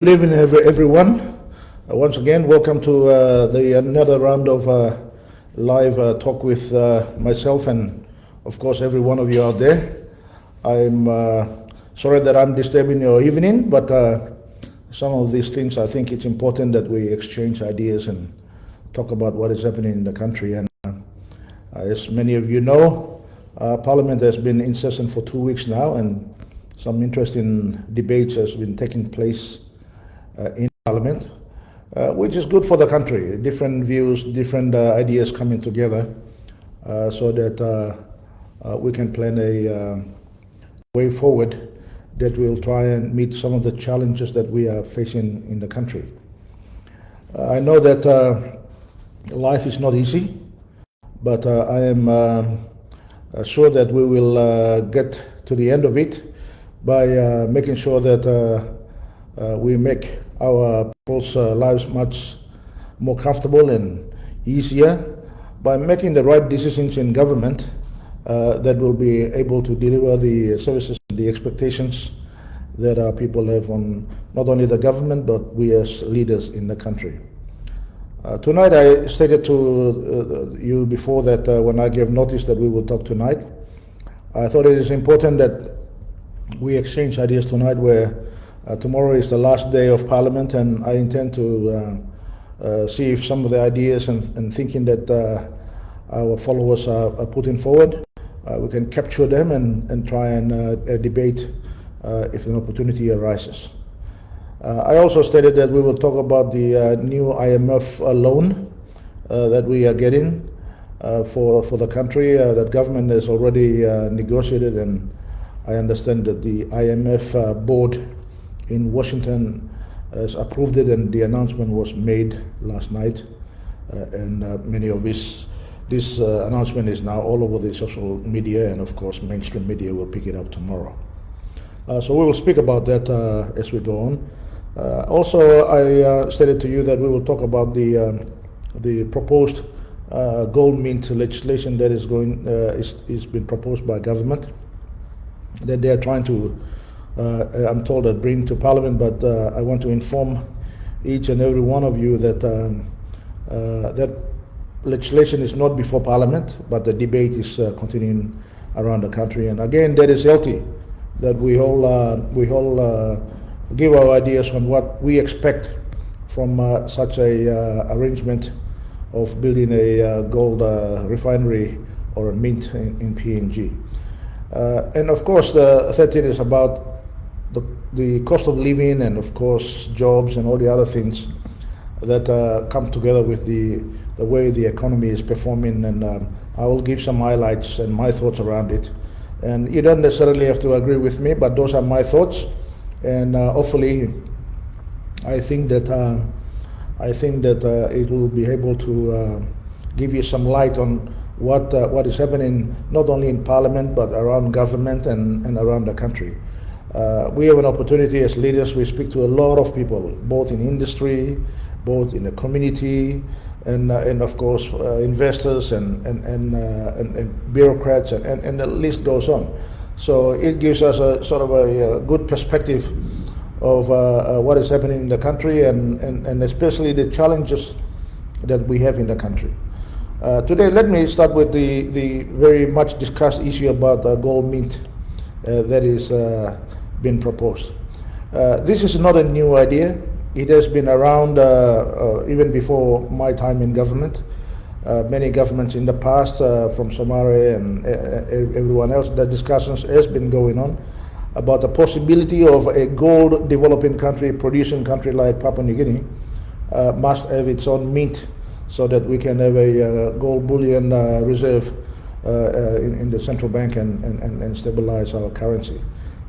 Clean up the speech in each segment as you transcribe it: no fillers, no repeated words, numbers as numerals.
Good evening, everyone. Once again, welcome to another round of live talk with myself and, of course, every one of you out there. I'm sorry that I'm disturbing your evening, but some of these things, I think it's important that we exchange ideas and talk about what is happening in the country. And as many of you know, Parliament has been in session for 2 weeks now, and some interesting debates has been taking place in Parliament, which is good for the country. Different views, different ideas coming together so that we can plan a way forward that will try and meet some of the challenges that we are facing in the country. I know that life is not easy, but I am sure that we will get to the end of it by making sure that we make our people's lives much more comfortable and easier by making the right decisions in government that will be able to deliver the services and the expectations that our people have on not only the government but we as leaders in the country. Tonight I stated to you before that when I gave notice that we will talk tonight, I thought it is important that we exchange ideas tonight where tomorrow is the last day of Parliament, and I intend to see if some of the ideas and thinking that our followers are putting forward, we can capture them and try and debate if an opportunity arises. I also stated that we will talk about the new IMF loan that we are getting for the country that government has already negotiated, and I understand that the IMF board in Washington has approved it, and the announcement was made last night, and many of this announcement is now all over the social media, and of course mainstream media will pick it up tomorrow. So we will speak about that as we go on. Also, I stated to you that we will talk about the proposed gold mint legislation that is been proposed by government, that they are trying to I'm told that bring to Parliament, but I want to inform each and every one of you that that legislation is not before Parliament, but the debate is continuing around the country. And again, that is healthy, that we all give our ideas on what we expect from such a arrangement of building a gold refinery or a mint in PNG. And of course, the third thing is about the cost of living and of course jobs and all the other things that come together with the way the economy is performing, and I will give some highlights and my thoughts around it. And you don't necessarily have to agree with me, but those are my thoughts, and hopefully I think that it will be able to give you some light on what is happening not only in Parliament but around government and around the country. We have an opportunity as leaders. We speak to a lot of people, both in industry, both in the community, and of course investors and bureaucrats, and the list goes on. So it gives us a sort of a good perspective of what is happening in the country and especially the challenges that we have in the country. Today, let me start with the very much discussed issue about gold mint that is been proposed. This is not a new idea. It has been around even before my time in government. Many governments in the past, from Somare and everyone else, the discussions has been going on about the possibility of a gold developing country, producing country like Papua New Guinea, must have its own mint so that we can have a gold bullion reserve in the central bank and stabilize our currency.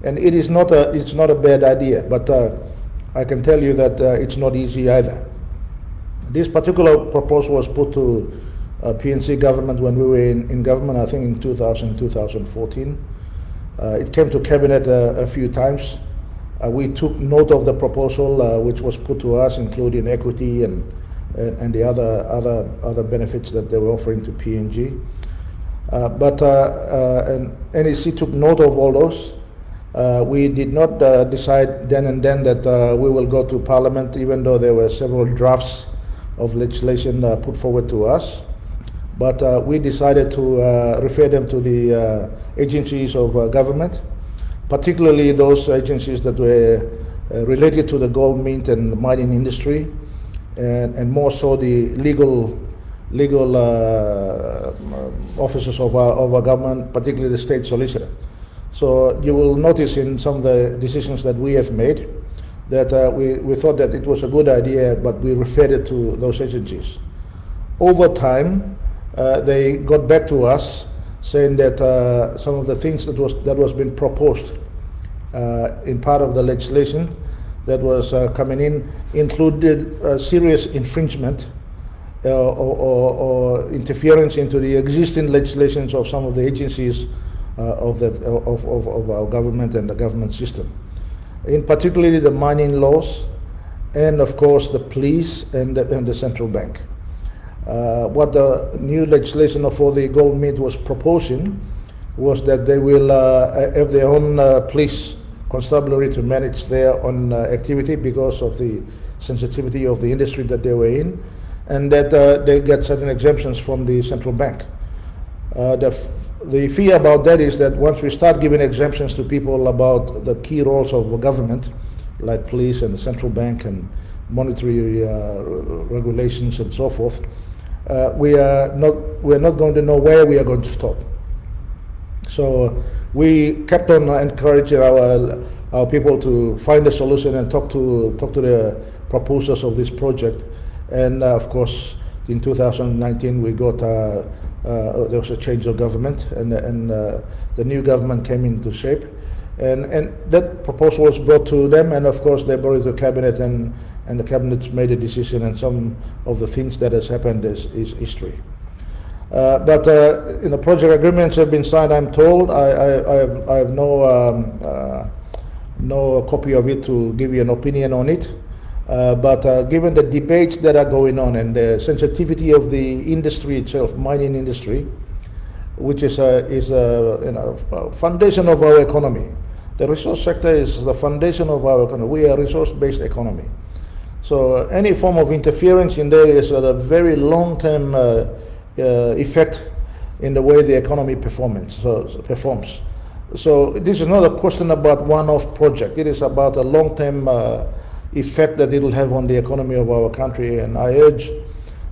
And it's not a bad idea, but I can tell you that it's not easy either. This particular proposal was put to PNC government when we were in government, I think in 2014. It came to cabinet a few times. We took note of the proposal which was put to us, including equity and the other benefits that they were offering to PNG. But NEC took note of all those, We did not decide then and then that we will go to Parliament, even though there were several drafts of legislation put forward to us. But we decided to refer them to the agencies of government, particularly those agencies that were related to the gold mint and mining industry, and more so the legal officers of our government, particularly the state solicitor. So you will notice in some of the decisions that we have made that we thought that it was a good idea, but we referred it to those agencies. Over time, they got back to us saying that some of the things that was being proposed in part of the legislation that was coming in included serious infringement or interference into the existing legislations of some of the agencies of our government and the government system, in particularly the mining laws, and of course the police and the central bank. What the new legislation for the gold mint was proposing was that they will have their own police constabulary to manage their own activity because of the sensitivity of the industry that they were in, and that they get certain exemptions from the central bank. The fear about that is that once we start giving exemptions to people about the key roles of the government, like police and the central bank and monetary regulations and so forth, we're not going to know where we are going to stop. So we kept on encouraging our people to find a solution and talk to the proposers of this project. And of course, in 2019 we got there was a change of government, and the new government came into shape, and that proposal was brought to them, and of course they brought it to cabinet, and the cabinet made a decision, and some of the things that has happened is history. But project agreements have been signed, I'm told. I have no copy of it to give you an opinion on it. But given the debates that are going on and the sensitivity of the industry itself, mining industry, which is a foundation of our economy. The resource sector is the foundation of our economy. We are a resource-based economy. So any form of interference in there is a very long-term effect in the way the economy performs. So this is not a question about one-off project. It is about a long-term effect that it will have on the economy of our country, and I urge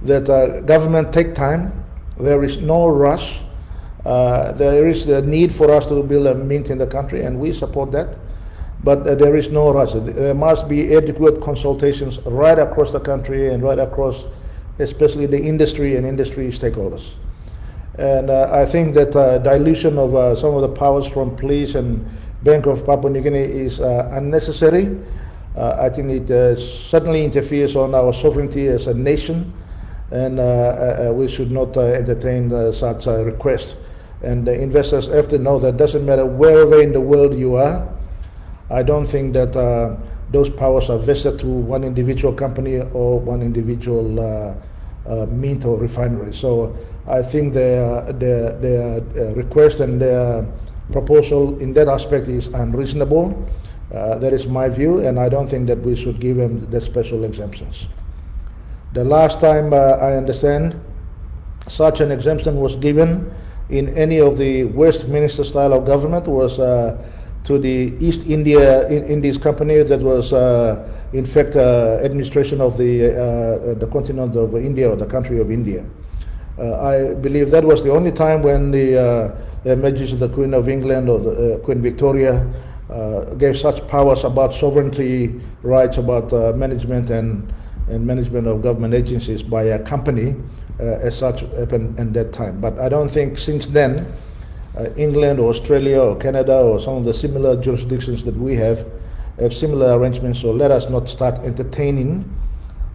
that government take time. There is no rush. There is the need for us to build a mint in the country, and we support that, but there is no rush. There must be adequate consultations right across the country and right across especially the industry and industry stakeholders. And I think that dilution of some of the powers from police and Bank of Papua New Guinea is unnecessary. I think it certainly interferes on our sovereignty as a nation, and we should not entertain such a request. And the investors have to know that doesn't matter wherever in the world you are. I don't think that those powers are vested to one individual company or one individual mint or refinery. So I think their request and their proposal in that aspect is unreasonable. That is my view, and I don't think that we should give them the special exemptions. The last time I understand such an exemption was given in any of the Westminster style of government was to the East Indies company that was in fact administration of the continent of India, or the country of India. I believe that was the only time when the Majesty the Queen of England or the Queen Victoria gave such powers about sovereignty rights, about management and management of government agencies by a company as such happened in that time. But I don't think since then England or Australia or Canada or some of the similar jurisdictions that we have similar arrangements. So let us not start entertaining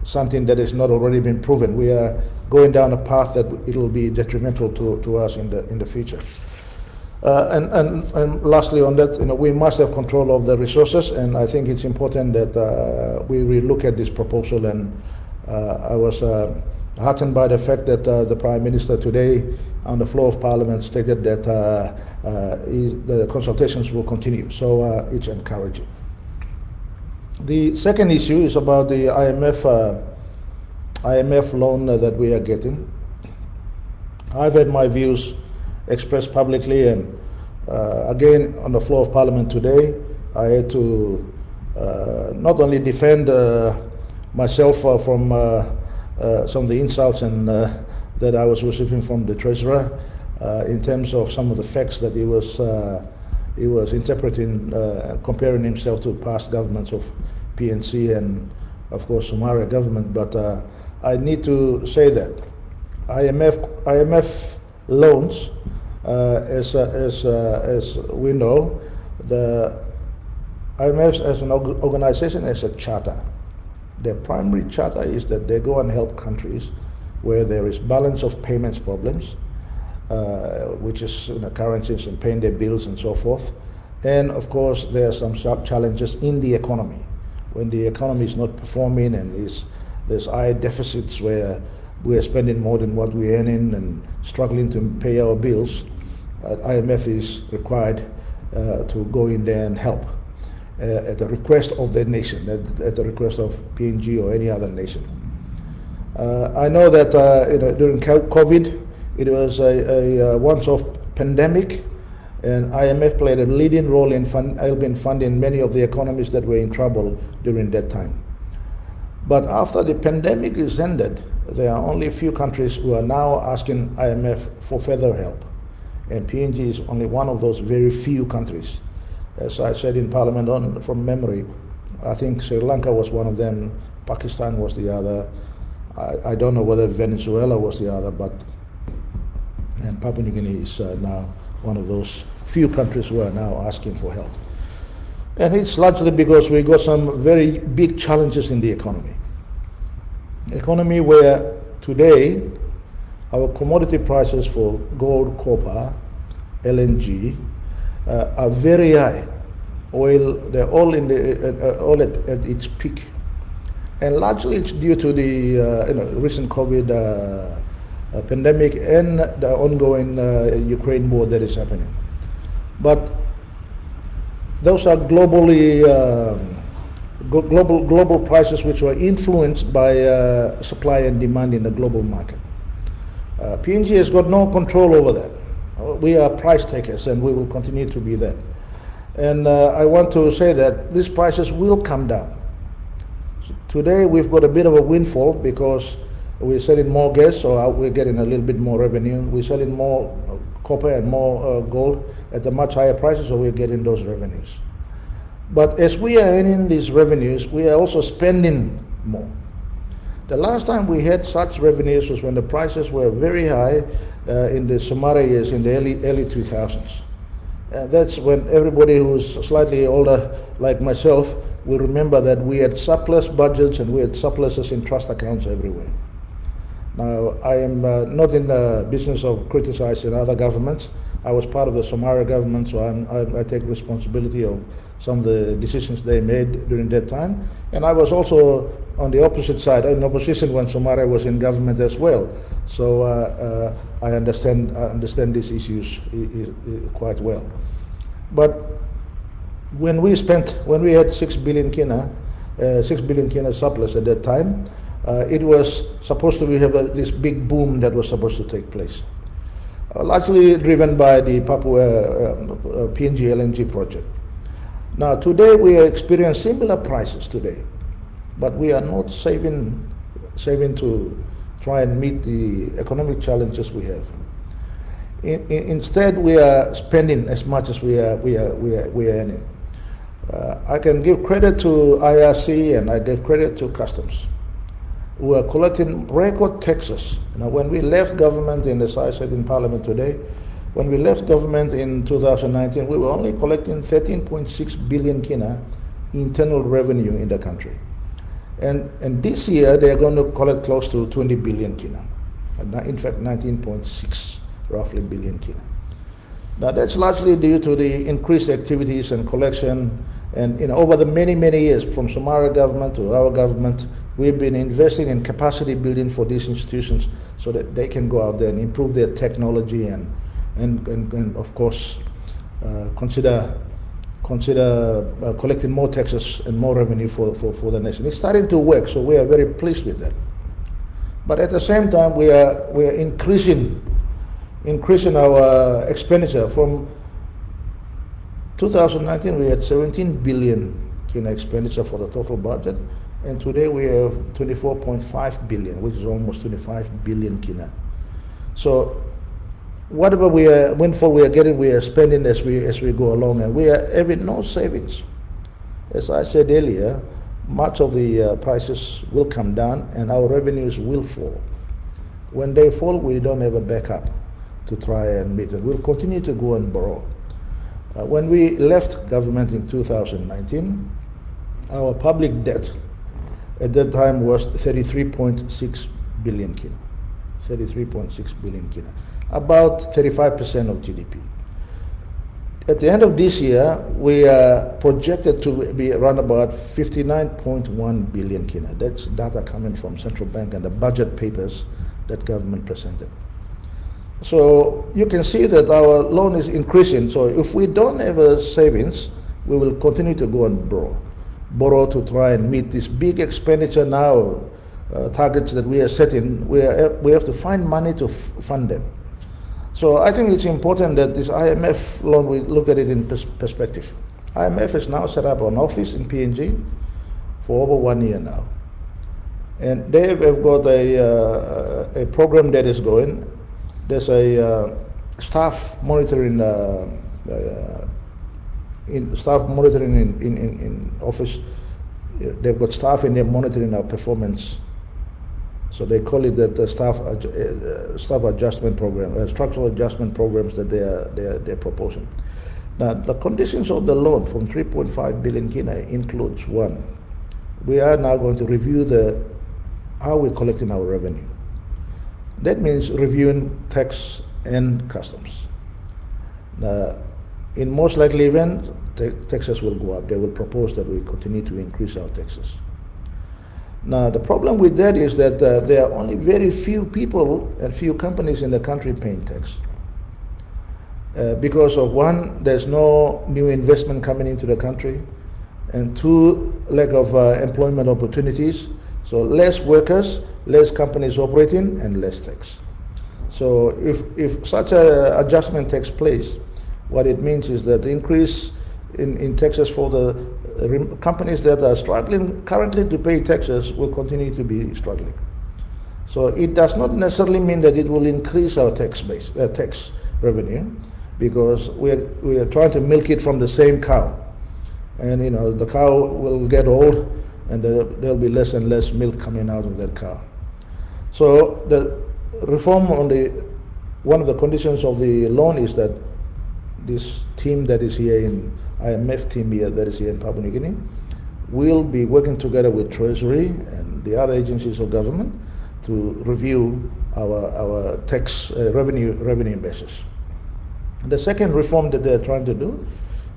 something that has not already been proven. We are going down a path that it will be detrimental to us in the future. And lastly on that, we must have control of the resources, and I think it's important that we look at this proposal. And I was heartened by the fact that the Prime Minister today on the floor of Parliament stated that the consultations will continue. So it's encouraging. The second issue is about the IMF loan that we are getting. I've had my views expressed publicly, and again on the floor of Parliament today, I had to not only defend myself from some of the insults and that I was receiving from the Treasurer in terms of some of the facts that he was interpreting, comparing himself to past governments of PNC and of course Somalia government. But I need to say that IMF loans, as we know, the IMF as an organization has a charter. Their primary charter is that they go and help countries where there is balance of payments problems, which is currencies and paying their bills and so forth. And of course, there are some challenges in the economy. When the economy is not performing and there's high deficits where we are spending more than what we're earning and struggling to pay our bills, IMF is required to go in there and help at the request of the nation, at the request of PNG or any other nation. I know that during COVID, it was a once-off pandemic, and IMF played a leading role in helping funding many of the economies that were in trouble during that time. But after the pandemic is ended, there are only a few countries who are now asking IMF for further help. And PNG is only one of those very few countries. As I said in Parliament from memory, I think Sri Lanka was one of them, Pakistan was the other. I don't know whether Venezuela was the other, and Papua New Guinea is now one of those few countries who are now asking for help. And it's largely because we got some very big challenges in the economy. Economy where today our commodity prices for gold, copper, LNG are very high. Oil, they're all all at its peak, and largely it's due to the recent COVID pandemic and the ongoing Ukraine war that is happening. But those are globally global prices which were influenced by supply and demand in the global market. PNG has got no control over that. We are price takers, and we will continue to be that. And I want to say that these prices will come down. So today we've got a bit of a windfall because we're selling more gas, so we're getting a little bit more revenue. We're selling more copper and more gold at a much higher prices, so we're getting those revenues. But as we are earning these revenues, we are also spending more. The last time we had such revenues was when the prices were very high in the Somalia years in the early 2000s. That's when everybody who's slightly older, like myself, will remember that we had surplus budgets and we had surpluses in trust accounts everywhere. Now, I am not in the business of criticizing other governments. I was part of the Somalia government, so I take responsibility of some of the decisions they made during that time. And I was also on the opposite side, in opposition when Somalia was in government as well. So I understand these issues quite well. But when we had 6 billion kina surplus at that time, it was supposed to have this big boom that was supposed to take place, largely driven by the Papua PNG LNG project. Now today we are experiencing similar prices today, but we are not saving to try and meet the economic challenges we have. Instead, we are spending as much as we are earning. I can give credit to IRC and I give credit to Customs, who are collecting record taxes. When we left government, as I said in Parliament today, when we left government in 2019, we were only collecting 13.6 billion kina internal revenue in the country. And this year, they are going to collect close to 20 billion kina. In fact, 19.6 roughly billion kina. Now, that's largely due to the increased activities and collection And over the many years, from Somalia government to our government, we've been investing in capacity building for these institutions so that they can go out there and improve their technology and of course consider collecting more taxes and more revenue for the nation. It's starting to work, so we are very pleased with that. But at the same time, we are increasing our expenditure. From 2019, we had 17 billion kina expenditure for the total budget, and today we have 24.5 billion, which is almost 25 billion kina. So whatever windfall we are getting, we are spending as we go along, and we are having no savings. As I said earlier, much of the prices will come down and our revenues will fall. When they fall, we don't have a backup to try and meet it. We'll continue to go and borrow. When we left government in 2019, our public debt at that time was 33.6 billion kina. 33.6 billion kina. About 35% of GDP. At the end of this year, we are projected to be around about 59.1 billion kina. That's data coming from central bank and the budget papers that government presented. So you can see that our loan is increasing. So if we don't have a savings, we will continue to go and borrow to try and meet this big expenditure now, targets that we are setting. We have to find money to fund them. So I think it's important that this IMF loan, we look at it in perspective. IMF has now set up an office in PNG for over 1 year now. And they have got a program that is going. There's a staff monitoring in office. They've got staff in there monitoring our performance. So they call it the staff adjustment program, structural adjustment programs that they're proposing. Now the conditions of the loan from 3.5 billion kina includes: one, we are now going to review how we're collecting our revenue. That means reviewing tax and customs. In most likely event, taxes will go up. They will propose that we continue to increase our taxes. Now, the problem with that is that there are only very few people and few companies in the country paying tax. Because of one, there's no new investment coming into the country, and two, lack of employment opportunities. So less workers, less companies operating, and less tax. So if such an adjustment takes place, what it means is that the increase in taxes for the companies that are struggling currently to pay taxes will continue to be struggling. So it does not necessarily mean that it will increase our tax revenue, because we are trying to milk it from the same cow, and the cow will get old, and there'll be less and less milk coming out of that cow. So the reform one of the conditions of the loan is that this team that is here in IMF team here that is here in Papua New Guinea will be working together with Treasury and the other agencies of government to review our tax revenue basis. The second reform that they're trying to do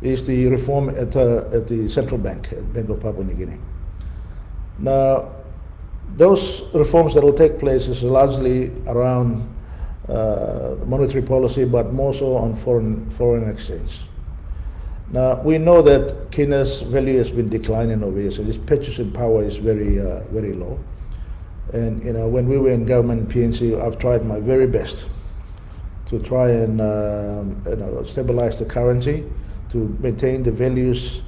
is the reform at the central bank, Bank of Papua New Guinea. Now, those reforms that will take place is largely around monetary policy, but more so on foreign exchange. Now, we know that Kina's value has been declining over here, so its purchasing power is very low. And when we were in government in PNC, I've tried my very best to try and stabilize the currency, to maintain the values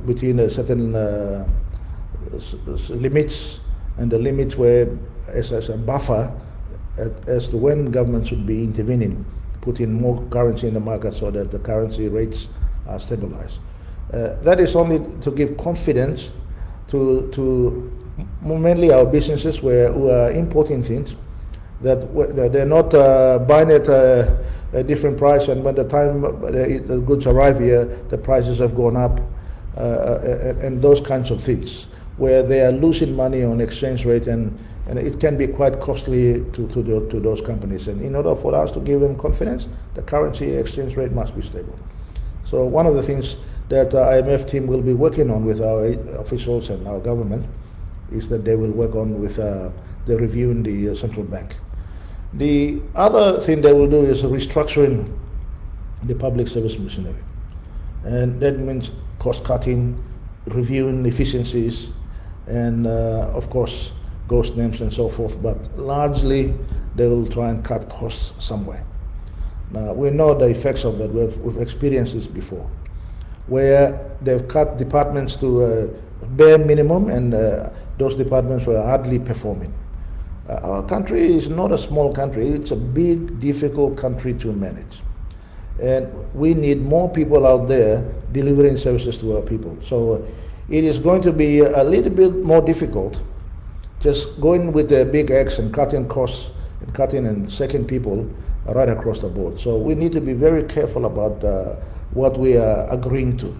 between a certain limits, and the limits where as a buffer as to when government should be intervening, putting more currency in the market so that the currency rates are stabilized. That is only to give confidence to mainly our businesses who are importing things, that they're not buying at a different price, and by the time the goods arrive here, the prices have gone up, and those kinds of things, where they are losing money on exchange rate, and it can be quite costly to those companies. And in order for us to give them confidence, the currency exchange rate must be stable. So one of the things that the IMF team will be working on with our officials and our government is that they will work on with the review in the central bank. The other thing they will do is restructuring the public service machinery. And that means cost cutting, reviewing efficiencies, and of course, ghost names and so forth. But largely, they will try and cut costs somewhere. Now, we know the effects of that. We've experienced this before, where they've cut departments to bare minimum, and those departments were hardly performing. Our country is not a small country. It's a big, difficult country to manage. And we need more people out there delivering services to our people. So it is going to be a little bit more difficult just going with the big X and cutting costs and cutting and sacking people right across the board. So we need to be very careful about what we are agreeing to.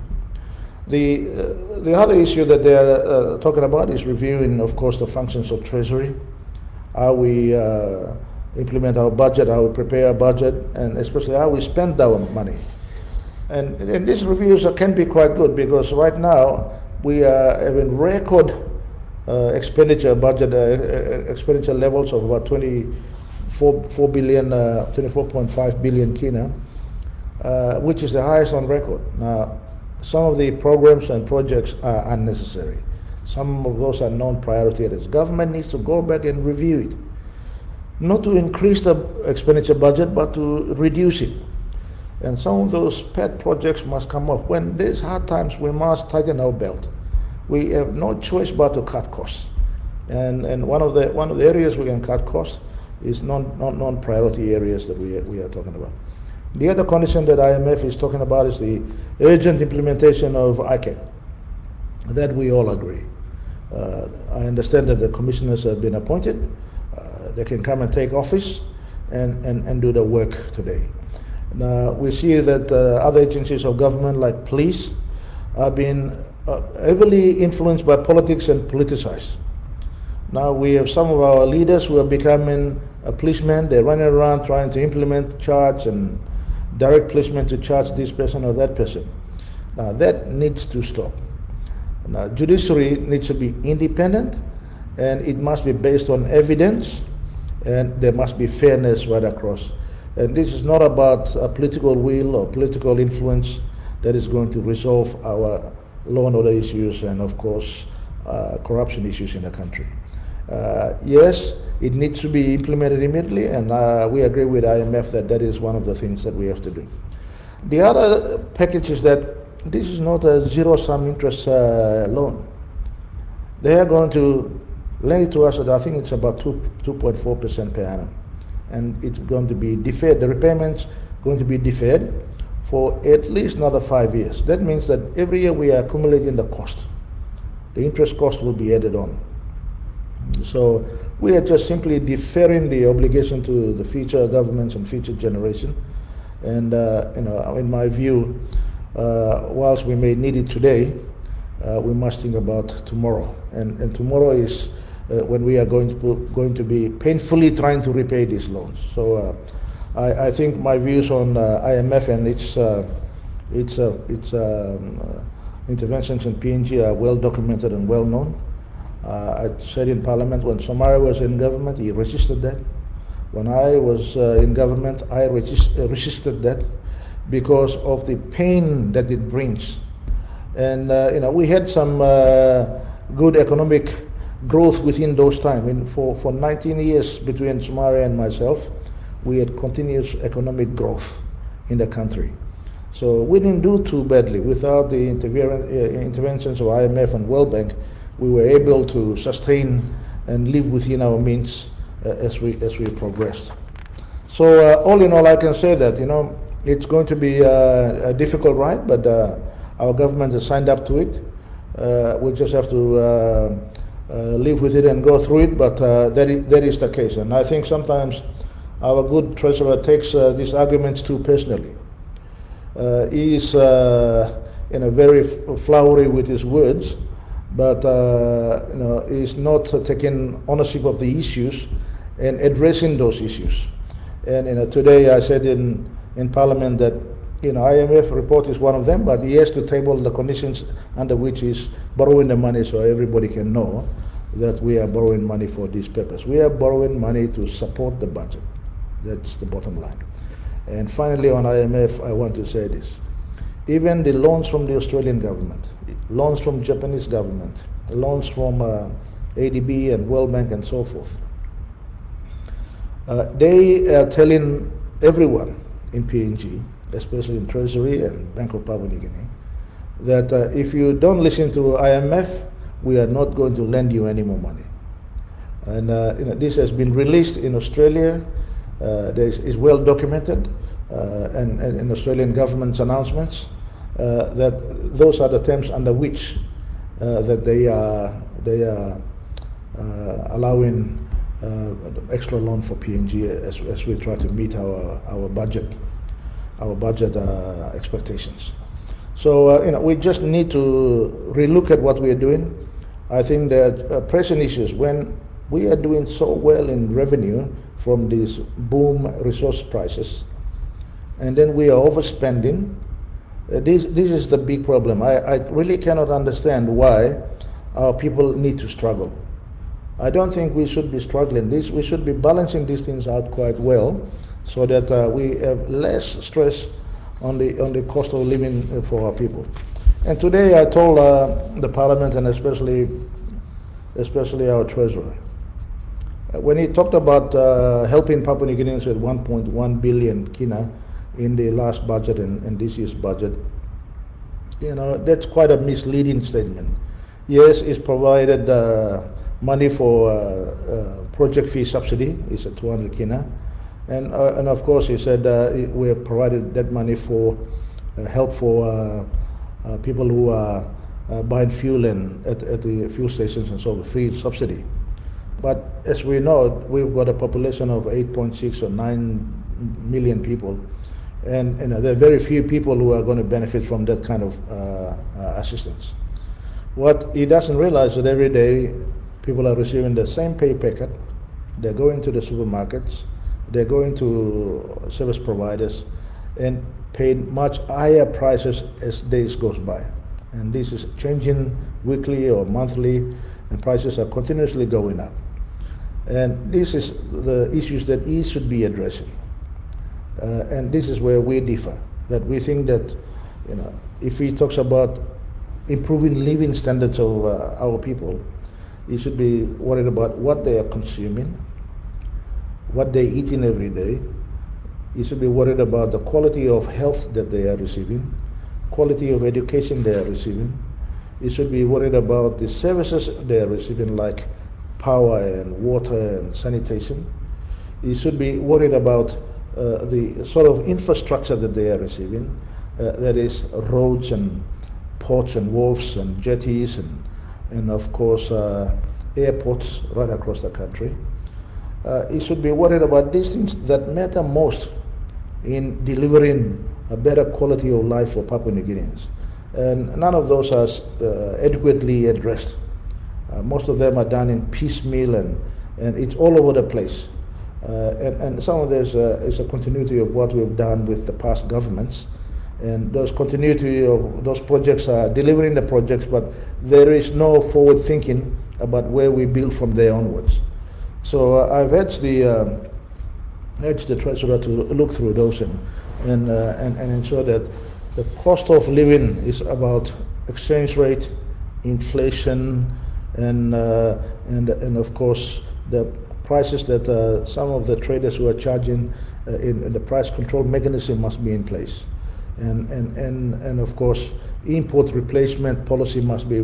The other issue that they are talking about is reviewing, of course, the functions of Treasury, how we implement our budget, how we prepare our budget, and especially how we spend our money. And these reviews can be quite good, because right now we are having record expenditure levels of about 24.5 billion kina, which is the highest on record. Now, some of the programs and projects are unnecessary. Some of those are non-priority areas. Government needs to go back and review it. Not to increase the expenditure budget, but to reduce it. And some of those pet projects must come up. When there's hard times, we must tighten our belt. We have no choice but to cut costs. And one of the areas we can cut costs is non-priority areas that we are talking about. The other condition that IMF is talking about is the urgent implementation of ICAP. That we all agree. I understand that the commissioners have been appointed. They can come and take office and do the work today. Now, we see that other agencies of government, like police, are being heavily influenced by politics and politicized. Now we have some of our leaders who are becoming a policeman. They're running around trying to implement charge and direct placement to charge this person or that person. Now that needs to stop. Now judiciary needs to be independent, and it must be based on evidence, and there must be fairness right across. And this is not about a political will or political influence that is going to resolve our law and order issues and, of course, corruption issues in the country. Yes, it needs to be implemented immediately, and we agree with IMF that that is one of the things that we have to do. The other package is that this is not a zero-sum interest loan. They are going to lend it to us at, I think it's about 2.4% per annum. And it's going to be deferred. The repayments going to be deferred for at least another 5 years. That means that every year we are accumulating the cost. The interest cost will be added on. So we are just simply deferring the obligation to the future governments and future generation. And in my view, whilst we may need it today, we must think about tomorrow. And tomorrow is when we are going to be painfully trying to repay these loans. So I think my views on IMF and its interventions in PNG are well documented and well known. I said in Parliament when Somalia was in government, he resisted that. When I was in government, I resisted that because of the pain that it brings. And we had some good economic growth within those times. I mean, for 19 years between Somalia and myself, we had continuous economic growth in the country. So we didn't do too badly. Without the interventions of IMF and World Bank, we were able to sustain and live within our means as we progressed. So all in all, I can say that it's going to be a difficult ride, but our government has signed up to it. We just have to live with it and go through it, but that is the case. And I think sometimes our good treasurer takes these arguments too personally. He is very flowery with his words, but he's not taking ownership of the issues and addressing those issues. And today I said in Parliament that IMF report is one of them, but he has to table the conditions under which he's borrowing the money so everybody can know that we are borrowing money for this purpose. We are borrowing money to support the budget. That's the bottom line. And finally, on IMF, I want to say this. Even the loans from the Australian government, loans from Japanese government, loans from ADB and World Bank and so forth, they are telling everyone in PNG, especially in Treasury and Bank of Papua New Guinea, that if you don't listen to IMF, we are not going to lend you any more money. And this has been released in Australia. Is well documented and in Australian government's announcements that those are the terms under which that they are allowing extra loan for PNG as we try to meet our budget expectations. So we just need to relook at what we are doing. I think that pressing issues, when we are doing so well in revenue from these boom resource prices, and then we are overspending. This is the big problem. I really cannot understand why our people need to struggle. I don't think we should be struggling. We should be balancing these things out quite well, so that we have less stress on the cost of living for our people. And today I told the Parliament, and especially our Treasurer, when he talked about helping Papua New Guineans with 1.1 billion kina in the last budget and this year's budget, that's quite a misleading statement. Yes, it's provided money for project fee subsidy, it's a 200 kina, and of course he said we have provided that money for help for people who are buying fuel at the fuel stations and so free subsidy. But as we know, we've got a population of 8.6 or 9 million people, and there are very few people who are going to benefit from that kind of assistance. What he doesn't realize is that every day people are receiving the same pay packet. They're going to the supermarkets, they're going to service providers, and paying much higher prices as days goes by. And this is changing weekly or monthly, and prices are continuously going up. And this is the issues that he should be addressing. And this is where we differ, that we think that, if he talks about improving living standards of our people, he should be worried about what they are consuming, what they're eating every day. He should be worried about the quality of health that they are receiving, quality of education they are receiving. He should be worried about the services they are receiving, like power and water and sanitation. He should be worried about the sort of infrastructure that they are receiving, that is roads and ports and wharves and jetties and of course airports right across the country. He should be worried about these things that matter most in delivering a better quality of life for Papua New Guineans. And none of those are adequately addressed. Most of them are done in piecemeal and it's all over the place. And some of this is a continuity of what we've done with the past governments. And those continuity of those projects are delivering the projects, but there is no forward thinking about where we build from there onwards. So I've urged the Treasurer to look through those and ensure that the cost of living is about exchange rate, inflation, and of course the prices that some of the traders who are charging in the price control mechanism must be in place, and of course import replacement policy must be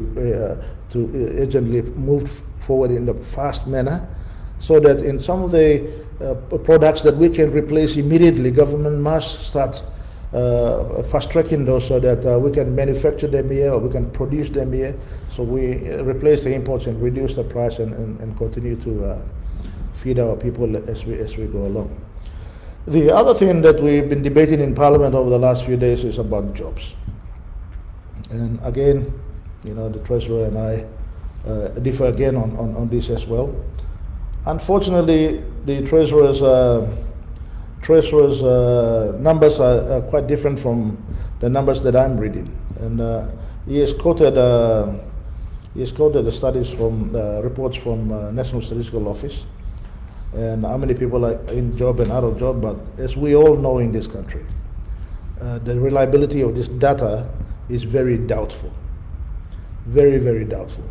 to urgently moved forward in a fast manner, so that in some of the products that we can replace immediately, government must start fast-tracking those so that we can manufacture them here or we can produce them here, so we replace the imports and reduce the price and continue to feed our people as we go along. The other thing that we've been debating in Parliament over the last few days is about jobs. And again, the Treasurer and I differ again on this as well. Unfortunately, the Treasurer's Treasurer's numbers are quite different from the numbers that I'm reading, and he has quoted the studies from reports from National Statistical Office, and how many people are in job and out of job. But as we all know in this country, the reliability of this data is very doubtful, very, very doubtful.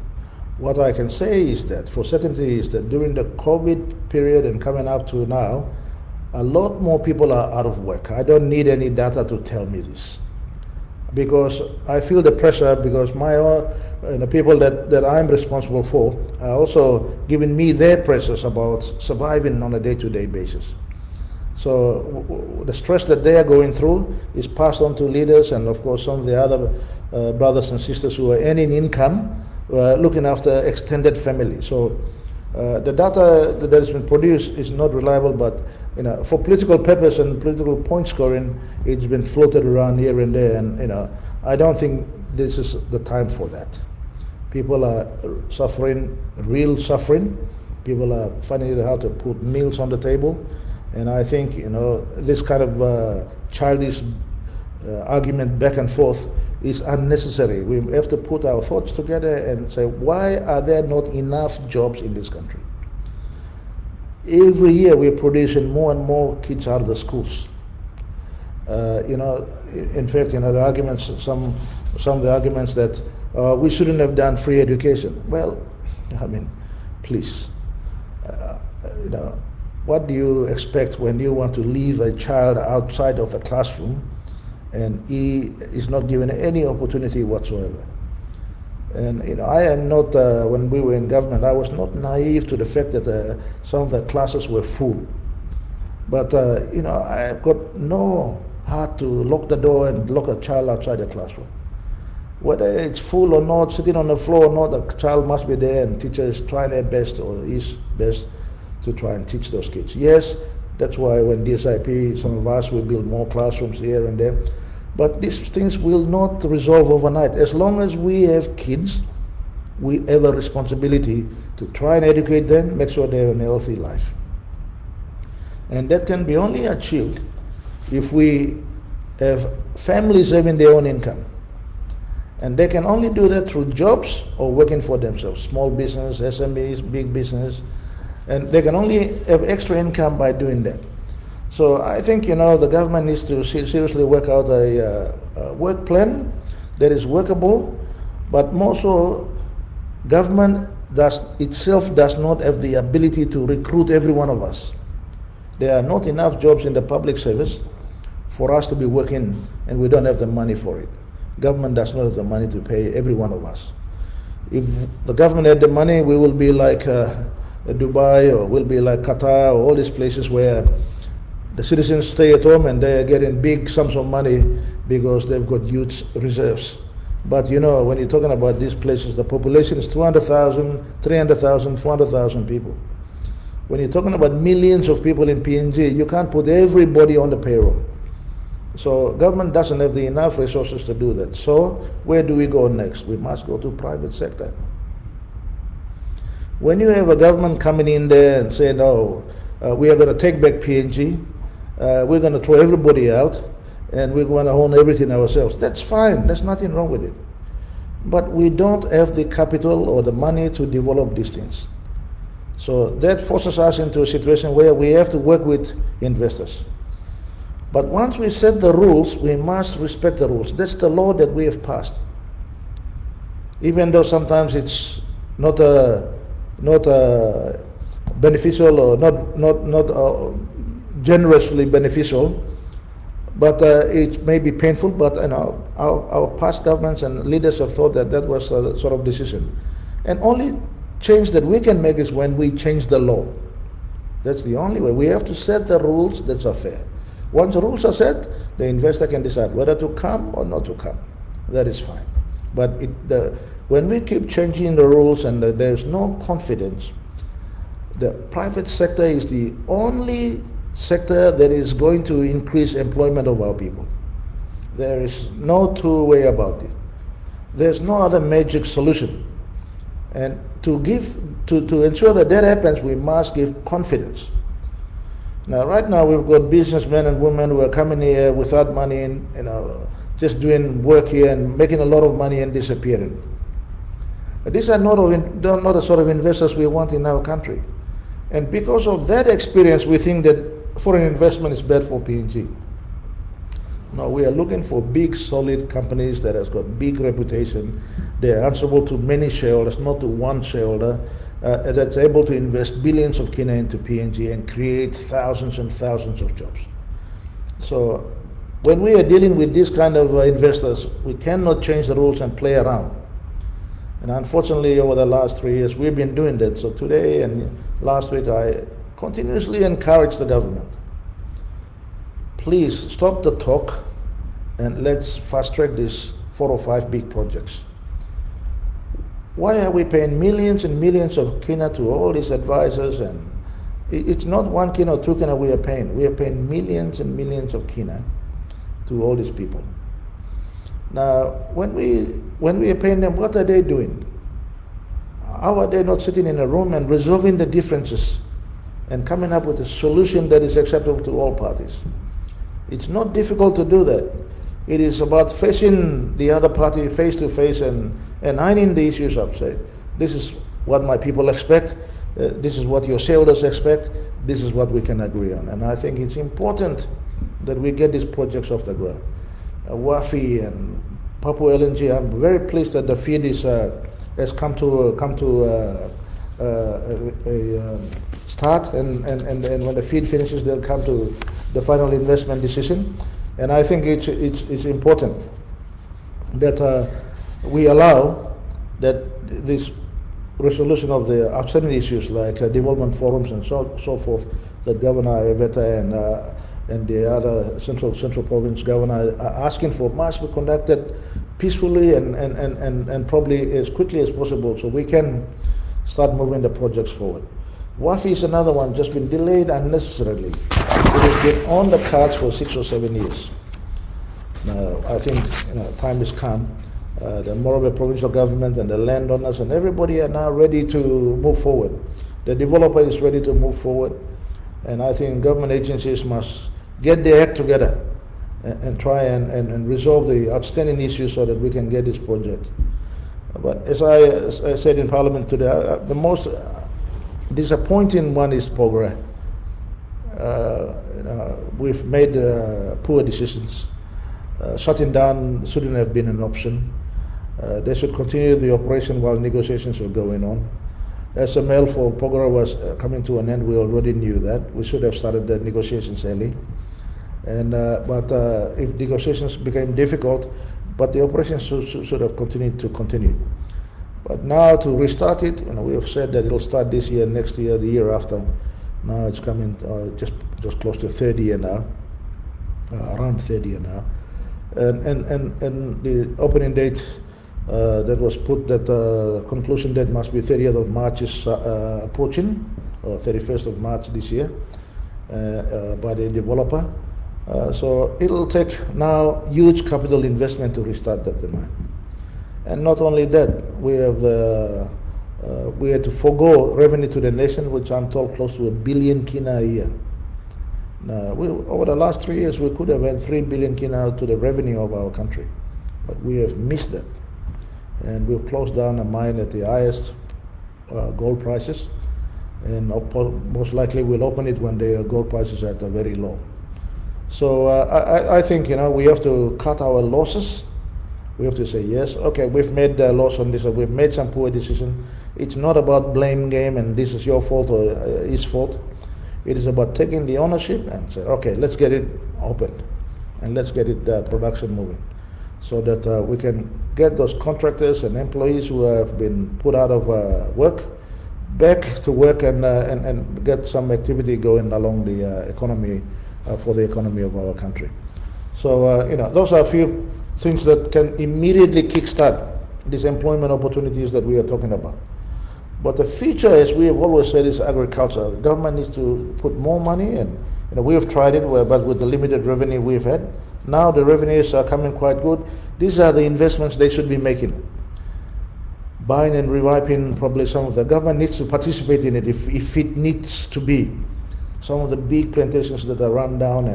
What I can say is that for certainty is that during the COVID period and coming up to now, a lot more people are out of work. I don't need any data to tell me this, because I feel the pressure, because my the people that I'm responsible for are also giving me their pressures about surviving on a day-to-day basis. So the stress that they are going through is passed on to leaders, and of course some of the other brothers and sisters who are earning income, looking after extended family. So the data that has been produced is not reliable, but for political purpose and political point scoring, it's been floated around here and there, and I don't think this is the time for that. People are suffering, real suffering. People are finding it hard to put meals on the table, and I think this kind of childish argument back and forth is unnecessary. We have to put our thoughts together and say, why are there not enough jobs in this country? Every year we're producing more and more kids out of the schools. In fact, the arguments, some of the arguments that we shouldn't have done free education. Well, I mean, please, what do you expect when you want to leave a child outside of the classroom and he is not given any opportunity whatsoever? And I am not, when we were in government, I was not naive to the fact that some of the classes were full. But, I've got no heart to lock the door and lock a child outside the classroom. Whether it's full or not, sitting on the floor or not, the child must be there, and teachers try their best, or is best, to try and teach those kids. Yes, that's why when DSIP, some of us will build more classrooms here and there. But these things will not resolve overnight. As long as we have kids, we have a responsibility to try and educate them, make sure they have a healthy life. And that can be only achieved if we have families having their own income. And they can only do that through jobs or working for themselves, small business, SMEs, big business. And they can only have extra income by doing that. So I think, the government needs to seriously work out a work plan that is workable, but more so, government itself does not have the ability to recruit every one of us. There are not enough jobs in the public service for us to be working, and we don't have the money for it. Government does not have the money to pay every one of us. If the government had the money, we will be like Dubai, or we'll be like Qatar, or all these places where the citizens stay at home and they're getting big sums of money because they've got huge reserves. But when you're talking about these places, the population is 200,000, 300,000, 400,000 people. When you're talking about millions of people in PNG, you can't put everybody on the payroll. So government doesn't have the enough resources to do that. So where do we go next? We must go to private sector. When you have a government coming in there and saying, we are going to take back PNG, we're going to throw everybody out, and we're going to own everything ourselves. That's fine. There's nothing wrong with it. But we don't have the capital or the money to develop these things. So that forces us into a situation where we have to work with investors. But once we set the rules, we must respect the rules. That's the law that we have passed. Even though sometimes it's not beneficial or not generously beneficial, but it may be painful. But our past governments and leaders have thought that was a sort of decision. And only change that we can make is when we change the law. That's the only way. We have to set the rules that are fair. Once the rules are set, the investor can decide whether to come or not to come. That is fine. But when we keep changing the rules and there's no confidence, the private sector is the only sector that is going to increase employment of our people. There is no two way about it. There's no other magic solution. And to ensure that happens, we must give confidence. Now, right now, we've got businessmen and women who are coming here without money and, just doing work here and making a lot of money and disappearing. But these are not the sort of investors we want in our country. And because of that experience, we think that foreign investment is bad for PNG. No, we are looking for big, solid companies that has got big reputation. They are answerable to many shareholders, not to one shareholder, that's able to invest billions of kina into PNG and create thousands and thousands of jobs. So when we are dealing with these kind of investors, we cannot change the rules and play around. And unfortunately, over the last 3 years, we've been doing that. So today and last week, I continuously encourage the government. Please stop the talk and let's fast track these 4 or 5 big projects. Why are we paying millions and millions of kina to all these advisors? And it's not 1 kina or 2 kina we are paying. We are paying millions and millions of kina to all these people. Now, when we are paying them, what are they doing? How are they not sitting in a room and resolving the differences and coming up with a solution that is acceptable to all parties? It's not difficult to do that. It is about facing the other party face to face and ironing the issues up. Say, this is what my people expect. This is what your shareholders expect. This is what we can agree on. And I think it's important that we get these projects off the ground. WAFI and Papua LNG. I'm very pleased that the FEED has come to a start, and when the FEED finishes, they'll come to the final investment decision. And I think it's important that we allow that this resolution of the outstanding issues like development forums and so forth that Governor Eveta and the other central province governor are asking for must be conducted peacefully and probably as quickly as possible so we can start moving the projects forward. WAFI is another one, just been delayed unnecessarily. It has been on the cards for 6 or 7 years. Now, I think time has come. The Morobe provincial government and the landowners and everybody are now ready to move forward. The developer is ready to move forward. And I think government agencies must get their act together and try and resolve the outstanding issues so that we can get this project. But as I said in Parliament today, the most disappointing one is Pogra. We've made poor decisions. Shutting down shouldn't have been an option. They should continue the operation while negotiations were going on. SML for Pogra was coming to an end. We already knew that. We should have started the negotiations early. And but if negotiations became difficult, but the operations should have continued to continue. But now to restart it, we have said that it'll start this year, next year, the year after. Now it's coming just close to third year now, around third year now. And the opening date that was put, that conclusion date must be 30th of March is approaching, or 31st of March this year, by the developer. So it'll take now huge capital investment to restart the mine. And not only that, we have we had to forego revenue to the nation, which I'm told close to $1 billion kina a year. Now, over the last 3 years, we could have had 3 billion kina to the revenue of our country, but we have missed that. And we've closed down a mine at the highest gold prices, and most likely we'll open it when the gold prices are very low. So I think we have to cut our losses. We have to say, yes, okay, we've made a loss on this, or we've made some poor decision. It's not about blame game and this is your fault or his fault. It is about taking the ownership and say, okay, let's get it opened and let's get it production moving, so that we can get those contractors and employees who have been put out of work back to work and get some activity going along the economy, for the economy of our country. So those are a few things that can immediately kickstart these employment opportunities that we are talking about. But the future, as we have always said, is agriculture. The government needs to put more money, and we have tried it, but with the limited revenue we've had. Now the revenues are coming quite good. These are the investments they should be making. Buying and reviving, probably some of the government needs to participate in it if it needs to be. some of the big plantations that are run down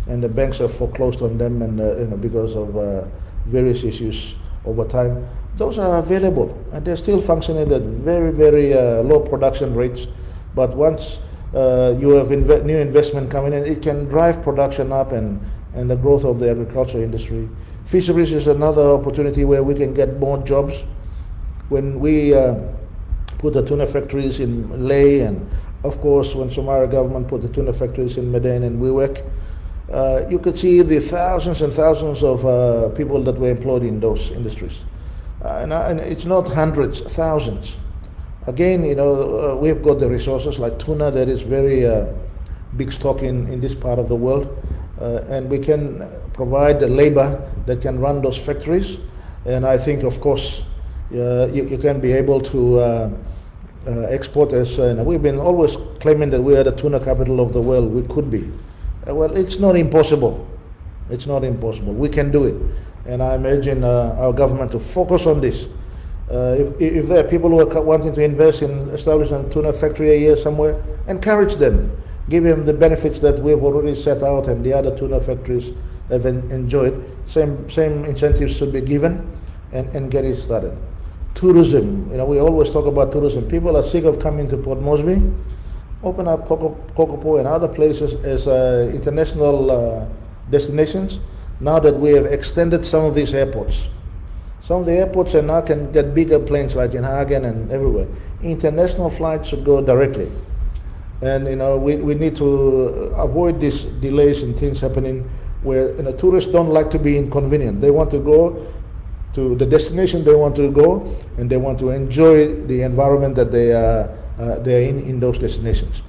and the banks have foreclosed on them, and because of various issues over time. Those are available, and they're still functioning at very, very low production rates. But once you have new investment coming in, it can drive production up and the growth of the agricultural industry. Fisheries is another opportunity where we can get more jobs. When we put the tuna factories in Leh, and of course when Somalia government put the tuna factories in Medan and Wewak, you could see the thousands and thousands of people that were employed in those industries. And it's not hundreds, thousands. Again, we've got the resources like tuna. There is very big stock in this part of the world, and we can provide the labor that can run those factories. And I think, of course, you can be able to export as, we've been always claiming that we are the tuna capital of the world. We could be. Well, it's not impossible. It's not impossible. We can do it. And I imagine our government to focus on this. If there are people who are wanting to invest in establishing a tuna factory a year somewhere, encourage them. Give them the benefits that we've already set out and the other tuna factories have enjoyed. Same incentives should be given and get it started. Tourism, we always talk about tourism. People are sick of coming to Port Moresby. Open up Kokopo and other places as international destinations. Now that we have extended some of these airports. Some of the airports now can get bigger planes like in Hagen and everywhere. International flights should go directly. And we need to avoid these delays and things happening where tourists don't like to be inconvenient. They want to go to the destination they want to go, and they want to enjoy the environment that they're in those destinations.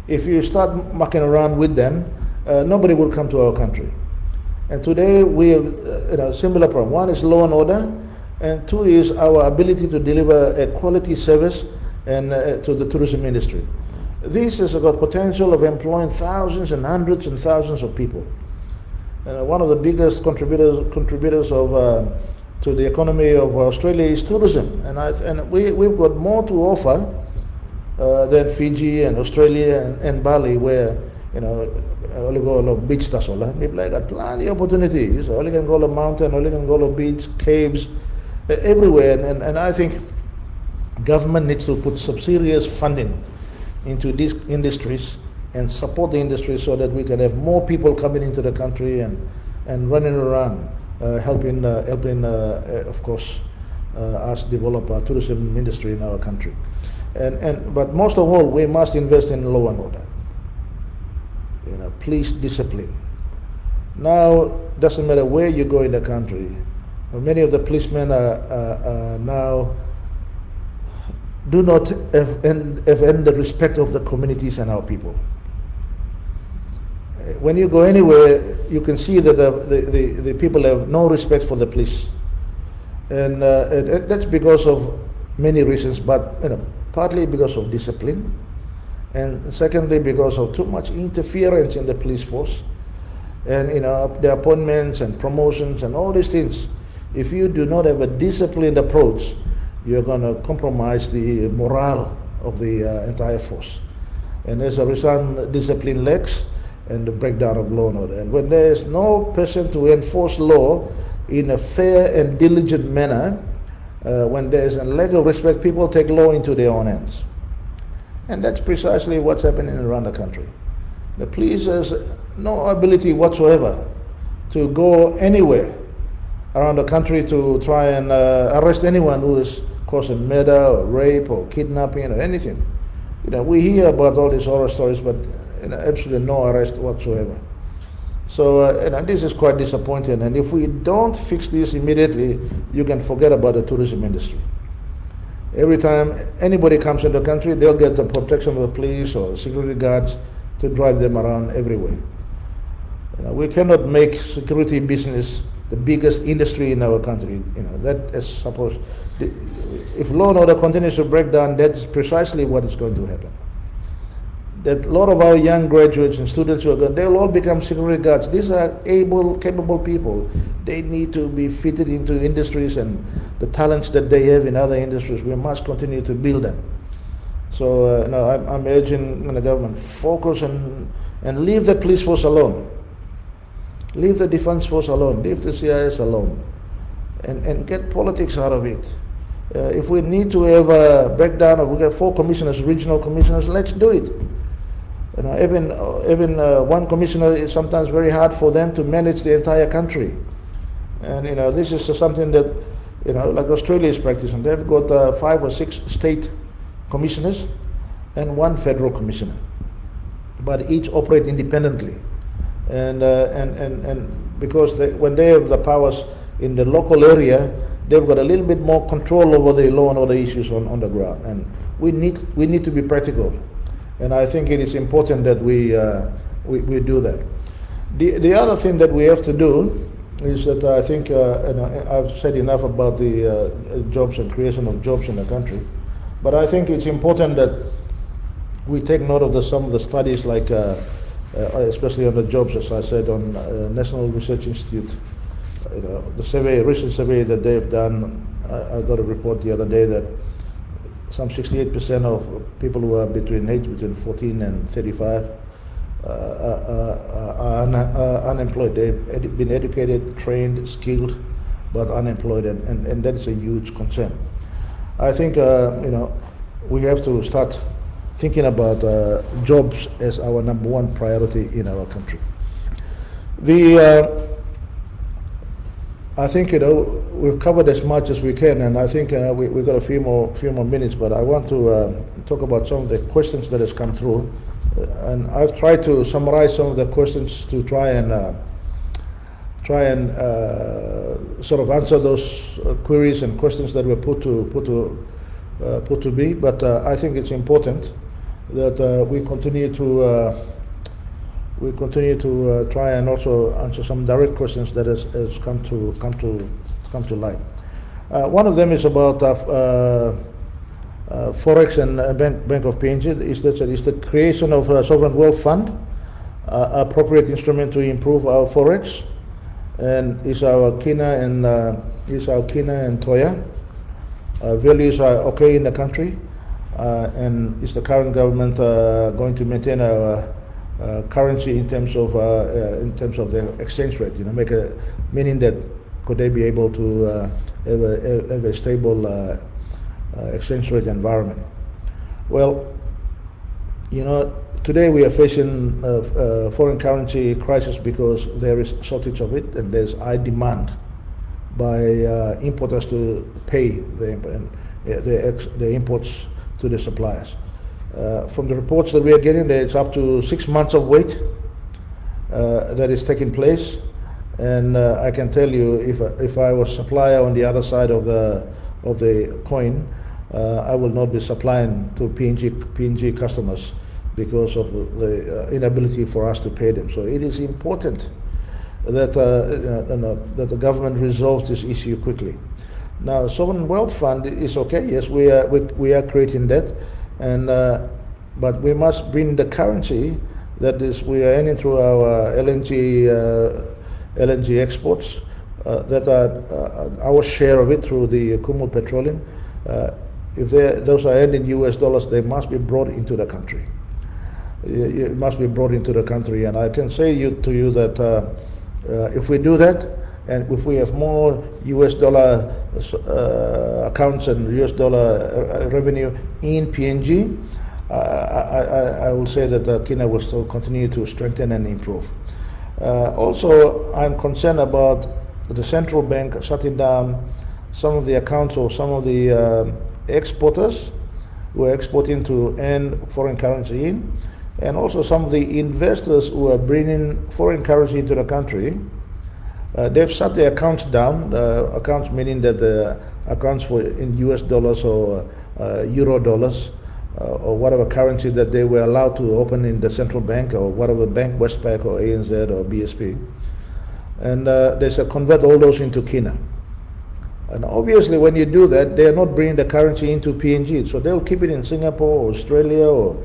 If you start mucking around with them, nobody will come to our country. And today we have a similar problem. One is law and order, and two is our ability to deliver a quality service and to the tourism industry. This has got potential of employing thousands and hundreds and thousands of people. One of the biggest contributors of to the economy of Australia is tourism, and we've got more to offer than Fiji and Australia and Bali, where only go to beach tasola. People got plenty of opportunities. Only can go to mountain, only can go to beach, caves, everywhere. And I think government needs to put some serious funding into these industries and support the industry so that we can have more people coming into the country and running around, helping of course, us develop our tourism industry in our country. But most of all, we must invest in law and order. Police discipline. Now, doesn't matter where you go in the country. Many of the policemen are now do not have earned the respect of the communities and our people. When you go anywhere, you can see that the people have no respect for the police, and that's because of many reasons. But partly because of discipline, and secondly because of too much interference in the police force, and the appointments and promotions and all these things. If you do not have a disciplined approach, you're going to compromise the morale of the entire force, and as a result, discipline lacks and the breakdown of law and order. And when there is no person to enforce law in a fair and diligent manner, when there is a lack of respect, people take law into their own hands. And that's precisely what's happening around the country. The police has no ability whatsoever to go anywhere around the country to try and arrest anyone who is causing murder or rape or kidnapping or anything. We hear about all these horror stories, but absolutely no arrest whatsoever. So this is quite disappointing. And if we don't fix this immediately, you can forget about the tourism industry. Every time anybody comes into the country, they'll get the protection of the police or security guards to drive them around everywhere. We cannot make security business the biggest industry in our country. That is supposed. If law and order continues to break down, that's precisely what is going to happen. That a lot of our young graduates and students who are going, they'll all become security guards. These are able, capable people. They need to be fitted into industries, and the talents that they have in other industries, we must continue to build them. So no, I'm urging the government, focus and leave the police force alone. Leave the defense force alone. Leave the CIS alone. And get politics out of it. If we need to have a breakdown, or we get 4 commissioners, regional commissioners, let's do it. You know, even one commissioner is sometimes very hard for them to manage the entire country. And you know, this is something that, you know, like Australia is practicing. They've got 5 or 6 state commissioners and 1 federal commissioner, but each operate independently. And because when they have the powers in the local area, they've got a little bit more control over the law and order issues on the ground. And we need to be practical. And I think it is important that we do that. The other thing that we have to do is that I think, and I've said enough about the jobs and creation of jobs in the country, but I think it's important that we take note of some of the studies, like especially on the jobs, as I said, on National Research Institute, the recent survey that they've done. I got a report the other day that some 68% of people who are between 14 and 35 are unemployed. They've been educated, trained, skilled, but unemployed, and that is a huge concern. I think we have to start thinking about jobs as our number 1 priority in our country. I think we've covered as much as we can, and I think we've got a few more minutes. But I want to talk about some of the questions that has come through, and I've tried to summarize some of the questions to try and sort of answer those queries and questions that were put to me. But I think it's important that we continue to try and also answer some direct questions that has come to light. One of them is about Forex and Bank of PNG. Is the creation of a sovereign wealth fund appropriate instrument to improve our Forex? And is our Kina and Toya values are okay in the country? And is the current government going to maintain our currency in terms of the exchange rate? Meaning that could they be able to have a stable exchange rate environment? Well, today we are facing a foreign currency crisis because there is shortage of it, and there's high demand by importers to pay the imports to the suppliers. From the reports that we are getting, it's up to 6 months of wait that is taking place, and I can tell you, if I was supplier on the other side of the coin, I will not be supplying to PNG customers because of the inability for us to pay them. So it is important that that the government resolves this issue quickly. Now, sovereign wealth fund is okay. Yes, we are creating that. And but we must bring the currency that is we are earning through our LNG exports, that are our share of it through the Kumul Petroleum. If those are earned in US dollars, they must be brought into the country. It must be brought into the country, and I can say to you that if we do that, and if we have more US dollar accounts and US dollar revenue in PNG, I will say that Kenya will still continue to strengthen and improve. Also, I'm concerned about the central bank shutting down some of the accounts of some of the exporters who are exporting to earn foreign currency in, and also some of the investors who are bringing foreign currency into the country. They've shut their accounts down, accounts meaning that the accounts for in US dollars or euro dollars or whatever currency that they were allowed to open in the central bank or whatever bank, Westpac or ANZ or BSP. And they said convert all those into Kina. And obviously when you do that, they are not bringing the currency into PNG. So they'll keep it in Singapore or Australia or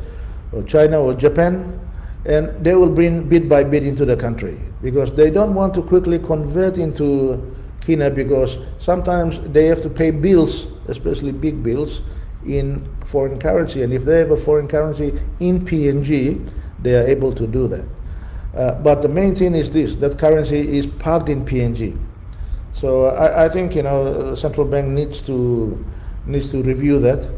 China or Japan, and they will bring bit by bit into the country because they don't want to quickly convert into Kina, because sometimes they have to pay bills, especially big bills, in foreign currency, and if they have a foreign currency in PNG, they are able to do that. But the main thing is this, that currency is parked in PNG. So I think, the central bank needs to review that.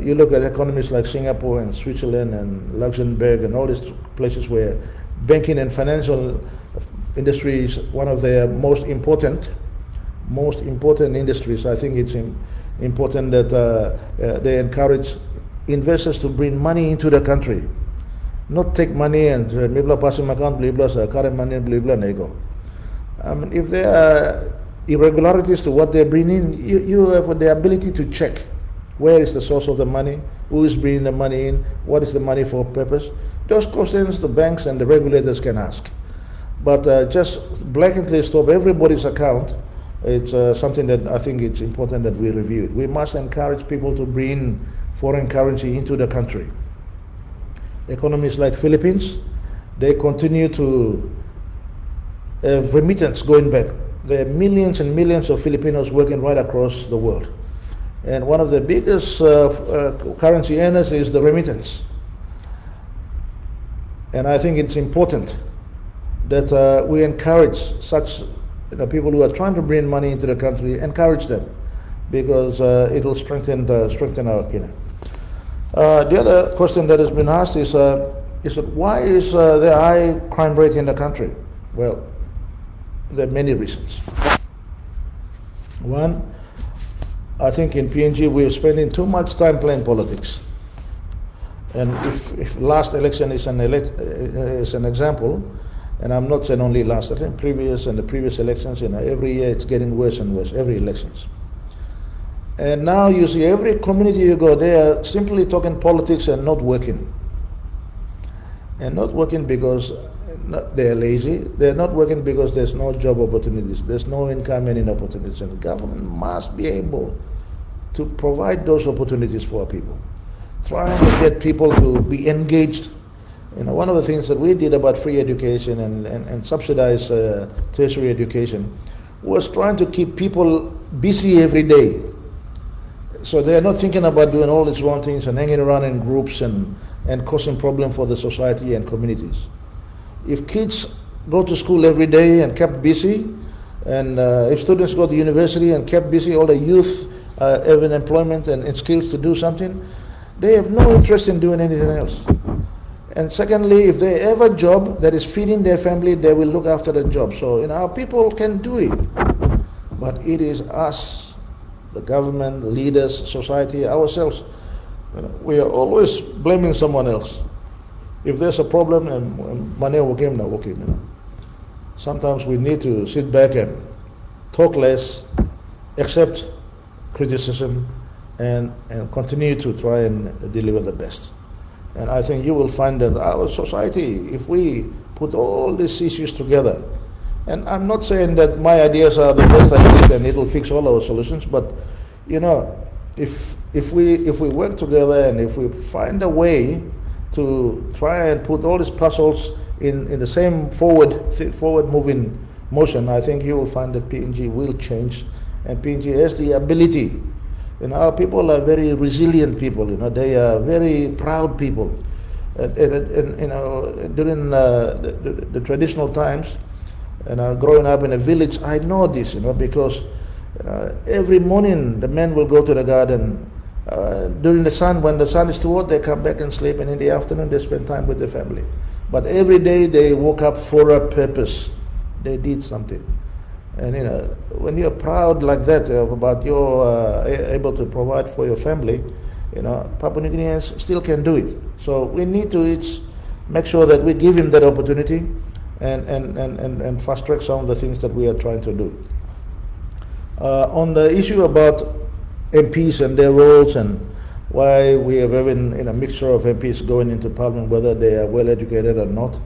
You look at economies like Singapore and Switzerland and Luxembourg and all these places where banking and financial industry is one of their most important industries. I think it's important that they encourage investors to bring money into the country, not take money and mibla passing account, blibla, current money, blibla, nego. If there are irregularities to what they bring in, you have the ability to check where is the source of the money, who is bringing the money in, what is the money for purpose. Those questions the banks and the regulators can ask. But just blatantly stop everybody's account, it's something that I think it's important that we review it. We must encourage people to bring foreign currency into the country. Economies like Philippines, they continue to have remittance going back. There are millions and millions of Filipinos working right across the world. And one of the biggest currency earners is the remittance. And I think it's important that we encourage such people who are trying to bring money into the country, encourage them, because it will strengthen our economy. The other question that has been asked is why is there a high crime rate in the country? Well, there are many reasons. One, I think in PNG we are spending too much time playing politics. And if last election is an example, and I'm not saying only last, I think the previous elections, every year it's getting worse and worse, every elections. And now you see every community you go, they are simply talking politics and not working. And not working because they're lazy. They're not working because there's no job opportunities. There's no income earning opportunities. And the government must be able to provide those opportunities for our people. Trying to get people to be engaged. One of the things that we did about free education and subsidized tertiary education was trying to keep people busy every day. So they're not thinking about doing all these wrong things and hanging around in groups and causing problems for the society and communities. If kids go to school every day and kept busy, and if students go to university and kept busy, all the youth have an employment and skills to do something, they have no interest in doing anything else. And secondly, if they have a job that is feeding their family, they will look after the job. So our people can do it. But it is us, the government, leaders, society, ourselves. We are always blaming someone else. If there's a problem, money will come. Sometimes we need to sit back and talk less, accept criticism, and continue to try and deliver the best. And I think you will find that our society, if we put all these issues together, and I'm not saying that my ideas are the best ideas and it'll fix all our solutions, but if we work together and if we find a way to try and put all these puzzles in the same forward moving motion, I think you will find that PNG will change, and PNG has the ability. Our people are very resilient people. They are very proud people. During the traditional times, growing up in a village, I know this. Because every morning the men will go to the garden. During when the sun is too hot, they come back and sleep, and in the afternoon they spend time with their family. But every day they woke up for a purpose. They did something. And when you're proud like that about you're able to provide for your family, Papua New Guineans still can do it. So we need to make sure that we give him that opportunity and fast track some of the things that we are trying to do. On the issue about MPs and their roles and why we have having a mixture of MPs going into Parliament, whether they are well educated or not.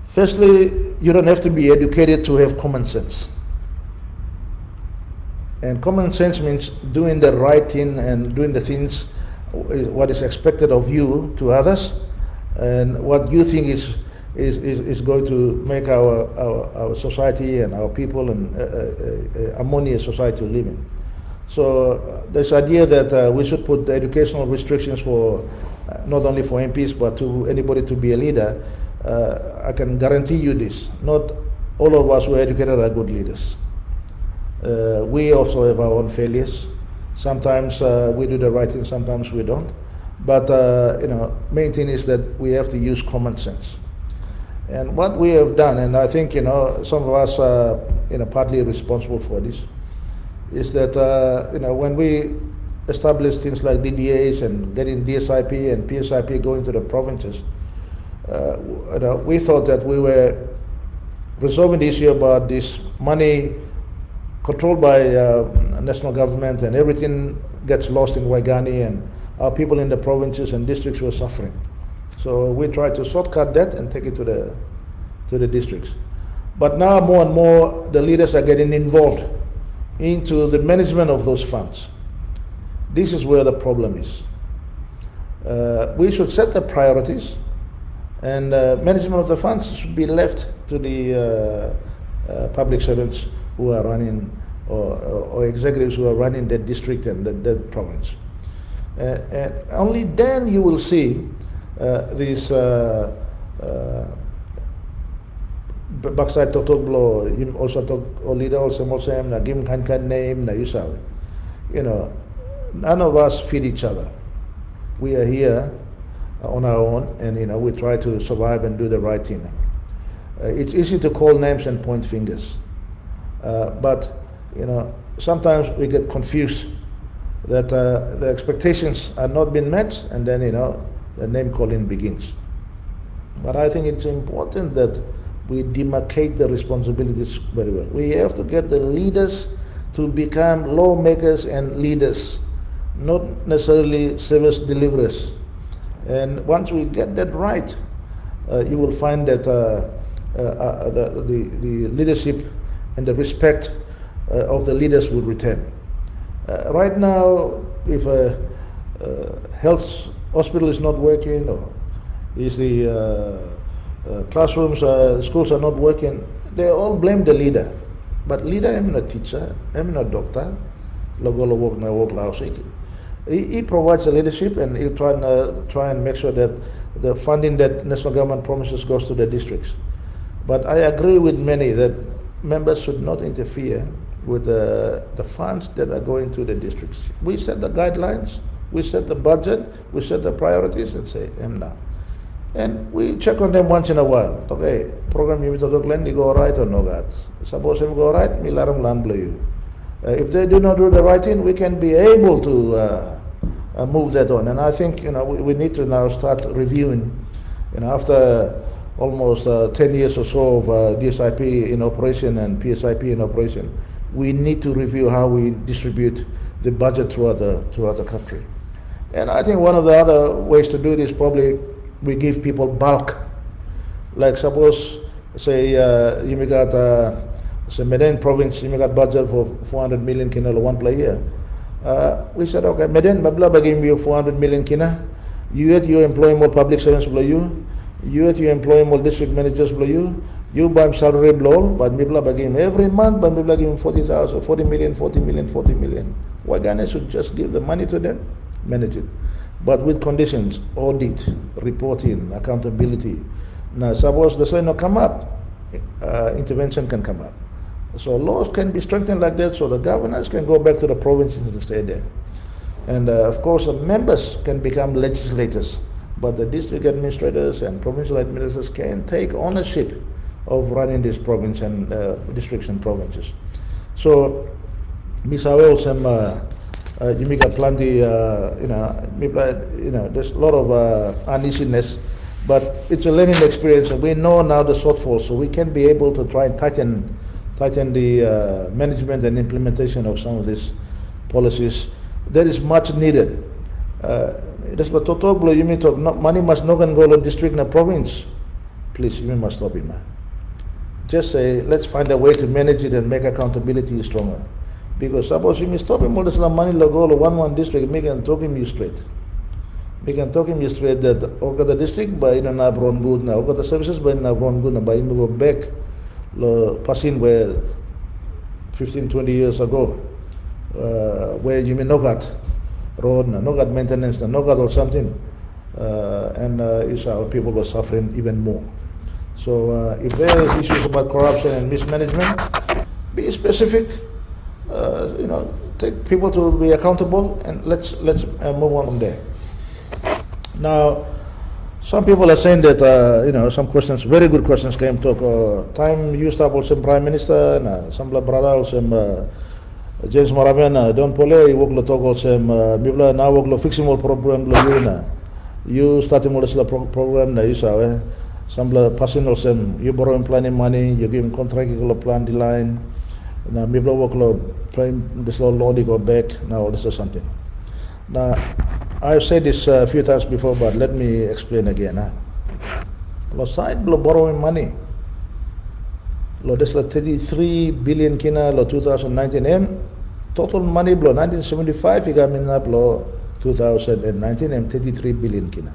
Firstly, you don't have to be educated to have common sense. And common sense means doing the right thing and doing the things what is expected of you to others, and what you think is going to make our society and our people and harmonious society to live in. So this idea that we should put educational restrictions for not only for MPs but to anybody to be a leader, I can guarantee you this: not all of us who are educated are good leaders. We also have our own failures. Sometimes we do the right thing, sometimes we don't. But main thing is that we have to use common sense. And what we have done, and I think some of us are partly responsible for this, is that when we establish things like DDAs and getting DSIP and PSIP going to the provinces, we thought that we were resolving the issue about this money controlled by national government, and everything gets lost in Waigani, and our people in the provinces and districts were suffering. So we tried to shortcut that and take it to the districts. But now more and more the leaders are getting involved into the management of those funds. This is where the problem is. We should set the priorities, and management of the funds should be left to the public servants who are running, or executives who are running that district and that province. And only then you will see these backside Toktok blow, also or leader also na give kan name na yusaw. None of us feed each other. We are here on our own, and we try to survive and do the right thing. It's easy to call names and point fingers, but sometimes we get confused that the expectations are not being met, and then the name calling begins. But I think it's important that we demarcate the responsibilities very well. We have to get the leaders to become lawmakers and leaders, not necessarily service deliverers. And once we get that right, you will find that the leadership and the respect of the leaders will return. Right now, if a health hospital is not working, or if the classrooms, schools are not working, they all blame the leader. But leader, I'm not teacher, I'm not doctor. He provides the leadership, and he'll try and make sure that the funding that national government promises goes to the districts. But I agree with many that members should not interfere with the funds that are going to the districts. We set the guidelines, we set the budget, we set the priorities, and say, now. And we check on them once in a while. Okay, program you go right or no God. Suppose them go right, me laram land blow you. If they do not do the right thing, we can be able to move that on. And I think we need to now start reviewing. After almost 10 years or so of DSIP in operation and PSIP in operation, we need to review how we distribute the budget throughout the country. And I think one of the other ways to do this, probably we give people bulk. Like suppose, say you may got say Medan province, you may got budget for 400 million kina one play here. We said, okay, Medan, babla give you 400 million kina. You employ more public servants below you. You employ more district managers below you. You buy salary below, but people give him every month, but people give him 40,000, 40 million, 40 million, 40 million. Why Ghana should just give the money to them, manage it. But with conditions, audit, reporting, accountability. Now, suppose the sign come up, intervention can come up. So laws can be strengthened like that, so the governors can go back to the provinces and stay there. And of course, the members can become legislators, but the district administrators and provincial administrators can take ownership of running this province and districts and provinces. So, misawel some you make a plenty, there's a lot of uneasiness, but it's a learning experience, and we know now the shortfalls, so we can be able to try and tighten the management and implementation of some of these policies. That is much needed. That's what Toktok blow. You mean talk? Money must not go to district and province. Please, you must stop it, man. Just say, let's find a way to manage it and make accountability stronger. Because suppose you may stop him all this money go to one district, we can talk him you straight. We can talk him you straight that okay the district by na brown good now, okay the services by na brown good na by go back passing where 15-20 years ago. where you may nogat road, nogat maintenance, nogat or something, and is our people were suffering even more. So if there is issues about corruption and mismanagement, be specific. Take people to be accountable, and let's move on from there. Now, some people are saying that some questions, very good questions came to time used up also Prime Minister, some brother also James Moravian, don't pole work lo talk also mibla now work lo fixing all problem lo you starting all this program na you saw some passing also you borrowing planning money, you giving contract you plan the line. Now, mibla work lo prime this law go back now. This is something. Now, I've said this a few times before, but let me explain again. Lo side lo borrowing money. Lo this la 33 billion kina lo 2019 total money lo 1975 igamin up lo 2019 33 billion kina.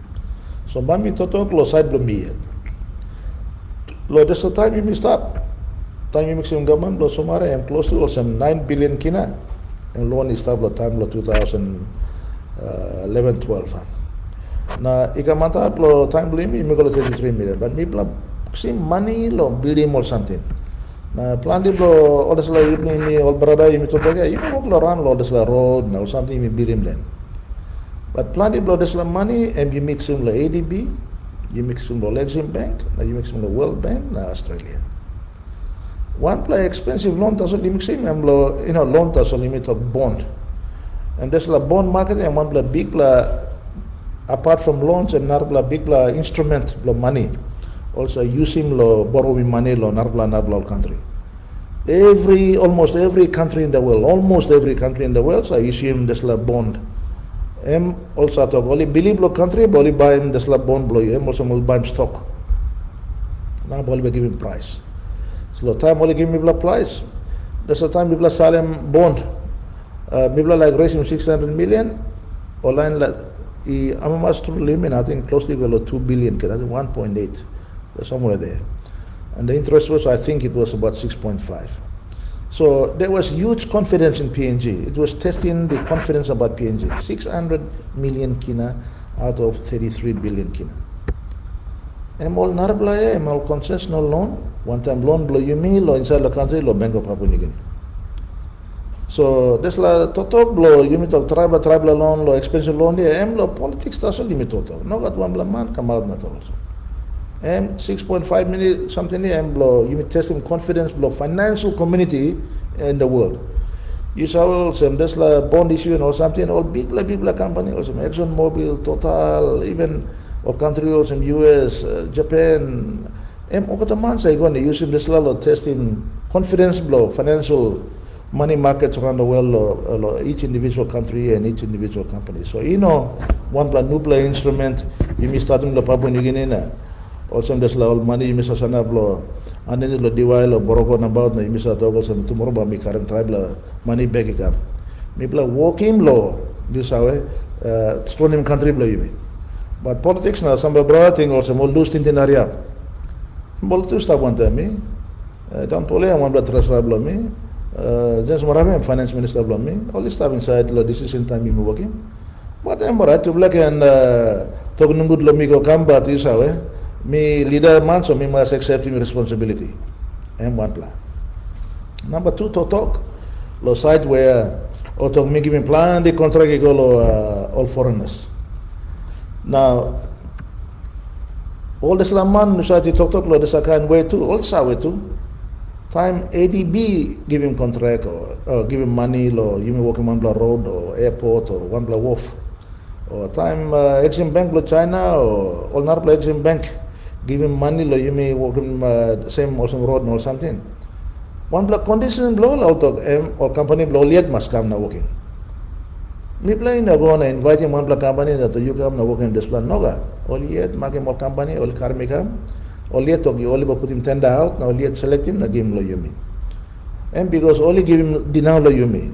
So mami totok lo side lo miyad. Lo this the time you stop. Time you mix yung government lo sumare close to also 9 billion kina and loan is tablo time lo 2011-12 na ikamata lo time lo imi lo 33 million but mi pla si money lo building or something na plan di lo odas la imi all brother imi to taga imi lo ran lo odas la road na or something imi building land but plan di lo odas la money and you mix lo ADB, you mix lo Exim Bank, na you mix lo World Bank na Australia. One play expensive loan taso limixim lo loan taso limit of bond, and there's la bond market and one play big la apart from loans and narbla big la instrument lo money also using lo borrowing money lo narbla country. Almost every country in the world so issuing this la bond. Also to only believe lo country only buy this la bond blow you also will buy stock. Now only giving price. So time only give me blah price. That's the time people Salem bond. People like raising 600 million. Online like I'm master limit. I think close to 2 billion. 1.8 somewhere there. And the interest was I think it was about 6.5. So there was huge confidence in PNG. It was testing the confidence about PNG. 600 million kina out of 33 billion kina. All narbla all concessional loan. One time loan blow you me lo inside the country lo Bank of Papua New Guinea. So this la totok blow you me talk tribal loan lo expensive loan there lo politics taso limit total. No got one man come out not also. 6.5 million something there blow you me testing confidence blow financial community in the world. You saw also this la bond issue or something all big company also Exxon Mobil, Total, even or country also US, Japan. Okataman say going to use this level testing confidence blow financial money markets around the world each individual country and each individual company. So one plan new play instrument you may start in the Papua New Guinea also this level money you miss a sana blow and then the DIY lo boroko about you miss a toggle some tomorrow but me current tribe money back again. Me play walking law this way strong country blow you mean. But politics now some brother thing also more loose in area. Boltu stop one time don't pole one blood trust problem me James Moravian finance minister problem me all this stuff inside the decision time you working but I'm right to black and talk good lo me go come but you saw me leader man so me must accept my responsibility and one plan. Number 2 to talk lo side where or talk me giving plan the contract go all foreigners now. All the Slaman Nusati Toktok lo the kind way too, also way too. Time ADB giving contract or giving money lo you may walking one road or airport or one wharf. Or time Exim Bank lo China or all not Exim Bank giving money lo you may walking same or some road or something. One condition blow out or company blow yet must come now working. Me play na go na inviting one company that you come na working this plan noga. All yet make more company all karmika all yet you only put him tender out now yet select him na give him lo yumi. And because only give him dinaw lo yumi.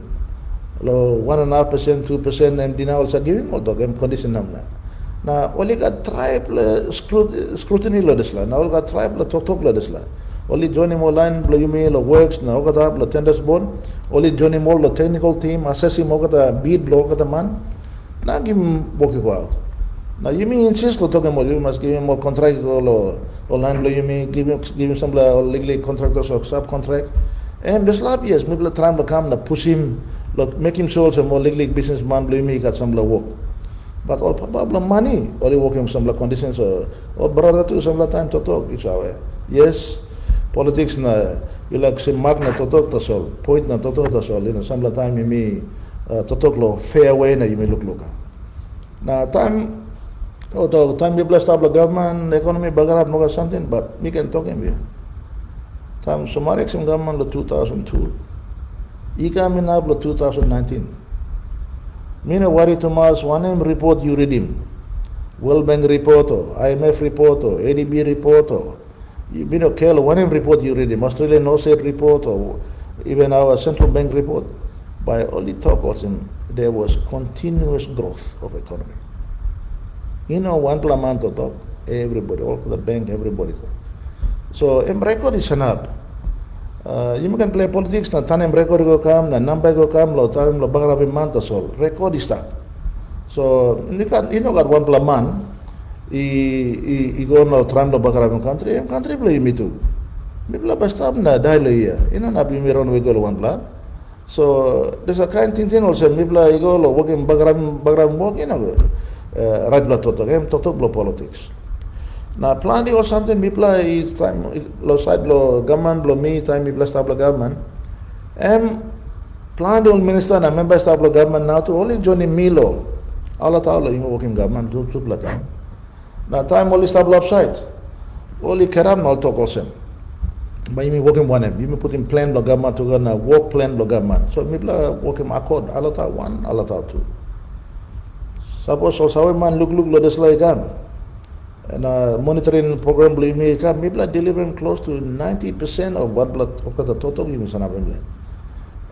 Lo 1.5%, 2% and dinaw also give him all dog condition namna. Na only got tribe scrutiny lo desla. Na all got tribe lo Toktok lo desla. only join him online lo yumi lo works na okata lo tenders board only join him all lo technical team assess him okata bid lo okata man na give him work go out na yumi insist lo token mo you must give him more contract lo online lo yumi give him some legally contractors or subcontract and the slab yes maybe lo try to come na push him lo make him so also more legally businessman lo yumi got some work. But all problem money, only working some conditions or brother to some time to talk each other. Yes, politics na you like some mark na to talk to solve, point na to talk to solve. You know, some time you may to talk lo fair way na you may look. Na time time you blessed up the government economy bagarap no something, but we can talk in here. Time Somalia some government lo 2002, ika minab lo 2019. Mina worry to mas one report you read him. World Bank report or IMF report or ADB report or you know Kel one report you read him. Australian no said report or even our central bank report. By only talk of him, there was continuous growth of economy. You know one plan to talk, everybody, all the bank, everybody. So record is enough. You can play politics na tanem record go come na number go come lo tanem lo bagarabi man to sol record is that so you know got one plan man I go no tram lo bagarabi country play me too me play basta na dahil iya ina na bimiron we go one plan so there's a kind thing also me play go lo working bagarabi work you know right lo totok lo politics. Now planning or something me play is time lo side lo government lo me time me plus tablo government planning all minister na member tablo government now to only join me lo all tao yung working government to platan na time only tablo upside only keram no talk also by me working one you me put in plan lo government to go na work plan lo government so me play working accord all tao one all tao two suppose also man look lo deslay kan. And monitoring program believe me delivering close to 90% of what the total given sana believe.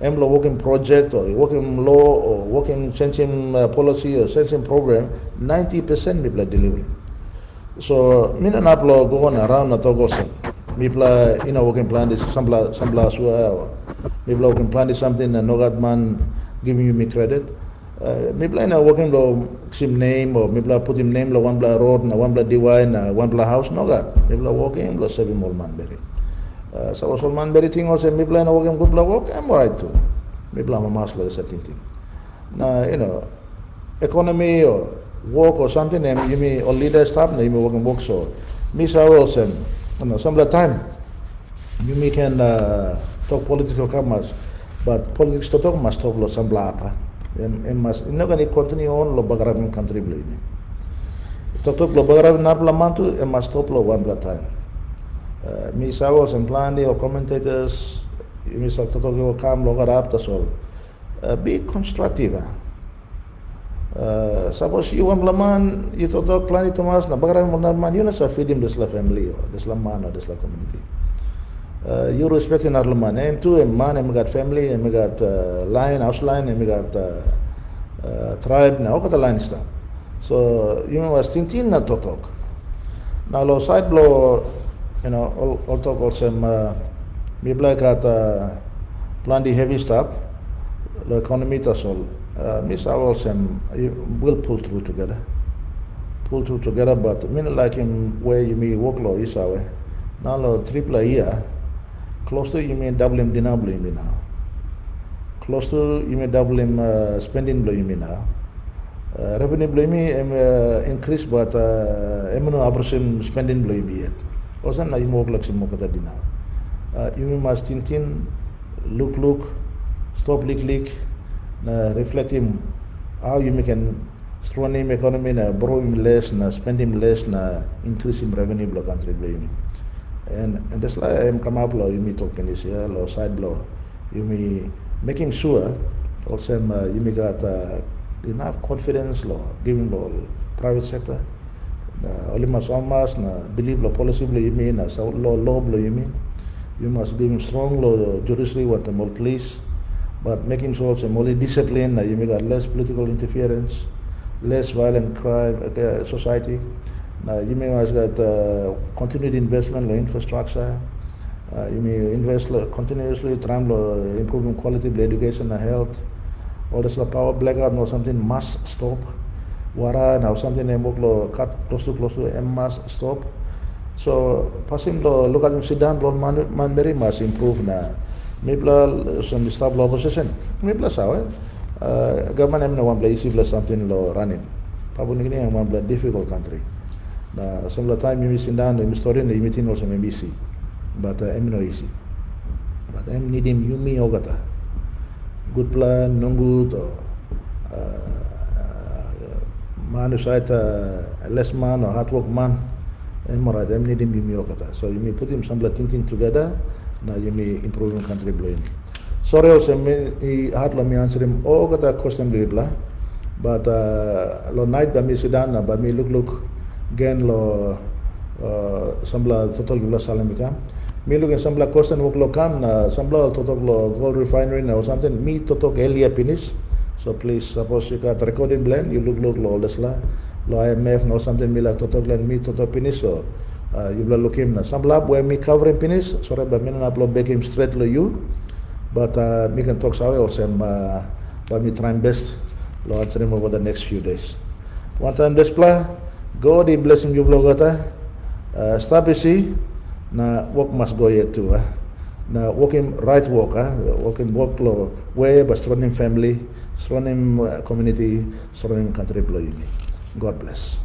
Lo working project or working law or working changing policy or changing program 90% me delivering. So mina na upload go on around na togosan. Me working plan is sambla suwa. Me working plan is something that no God man giving you me credit. Maybe na working lo sim name or maybe put him name lo one bla road na one bla DY na one bla house no got maybe working lo 7 more manberry so also manberry thing also maybe na working good bla work I'm alright too maybe I'm a master of certain thing na you know economy or work or something and you may or leader staff na you may working work so miss also you know some of the time you may can talk political commerce but politics to talk must talk lo some bla apa mas ino gani continue on lo bagarabin country beli ni. Toktok lo bagarabin narpla mantu mas top lo one blood time. Mi sawos and plani or commentators mi sa toktok yo kam lo garab ta sol. Be constructive. Suppose you one blaman you toktok plani Thomas na bagarabin mo narman you na sa feed him this la family or this la man or this la community. You respecting our man. Too, man, we got family, we got line, house line, we got tribe. Now, what the line is that? So you was thinking not to talk. Now, lo side blow, you know, all talk also. Me like at plan the heavy stuff. The economy tas all. Miss also will pull through together. But me like him where you may work lo is our. Now lo triple a year. Close to you may double him dinner blame me now. Close to you may double him spending blame me now. Revenue blame me increase but no abraham spending blame me yet. Also na you work like some more dinner. You must think look stop lick reflect him how you can strong him economy na borrow him less na spend him less na increase him revenue block country blame. And that's like I'm come up law you may talk in this year law side law you may making sure also you may got enough confidence law giving law private sector only must almost believe law policy law you mean law law you mean you must give him strong law judiciary what the more police but making sure also more discipline you may got less political interference less violent crime society. You may have got continued investment in infrastructure, You may invest continuously, try and improving quality of education and health. All this power blackout or something must stop. Wara now something cut close to must stop. So passing the look at him sit down, man very must improve na. Maybe some stop law position. Maybe sao government em no one play easy plus something law running. Papua New Guinea one play difficult country. Some of the time you sit down, you story in the meeting also maybe easy, but em no easy. But em need him you me ogata. Good plan, no good. Man who's less man or hard work man, em need him you okata. So you may put him some thinking together. Now you may improve your country blame. Sorry also he hard me answer him okata question bla, but lo night ba me sit down ba me look again lo sambla totok gula salamika. Me look at sambla question work lo kam na sambla totok lo gold refinery or something. Me totok earlier finish. So please, suppose you got recording blend, you look lo this la IMF or something me like totok blend me totok finish. So you will look him na some lab where me covering finish. Sorry, but me not upload back him straight to you. But me can talk so also but me trying best lo answer him over the next few days. One time display, God bless him you blogata. Stop busy. Na work must go yet too. Na working right work, working work lo way but surrounding family, surrounding community, surrounding country employee. God bless.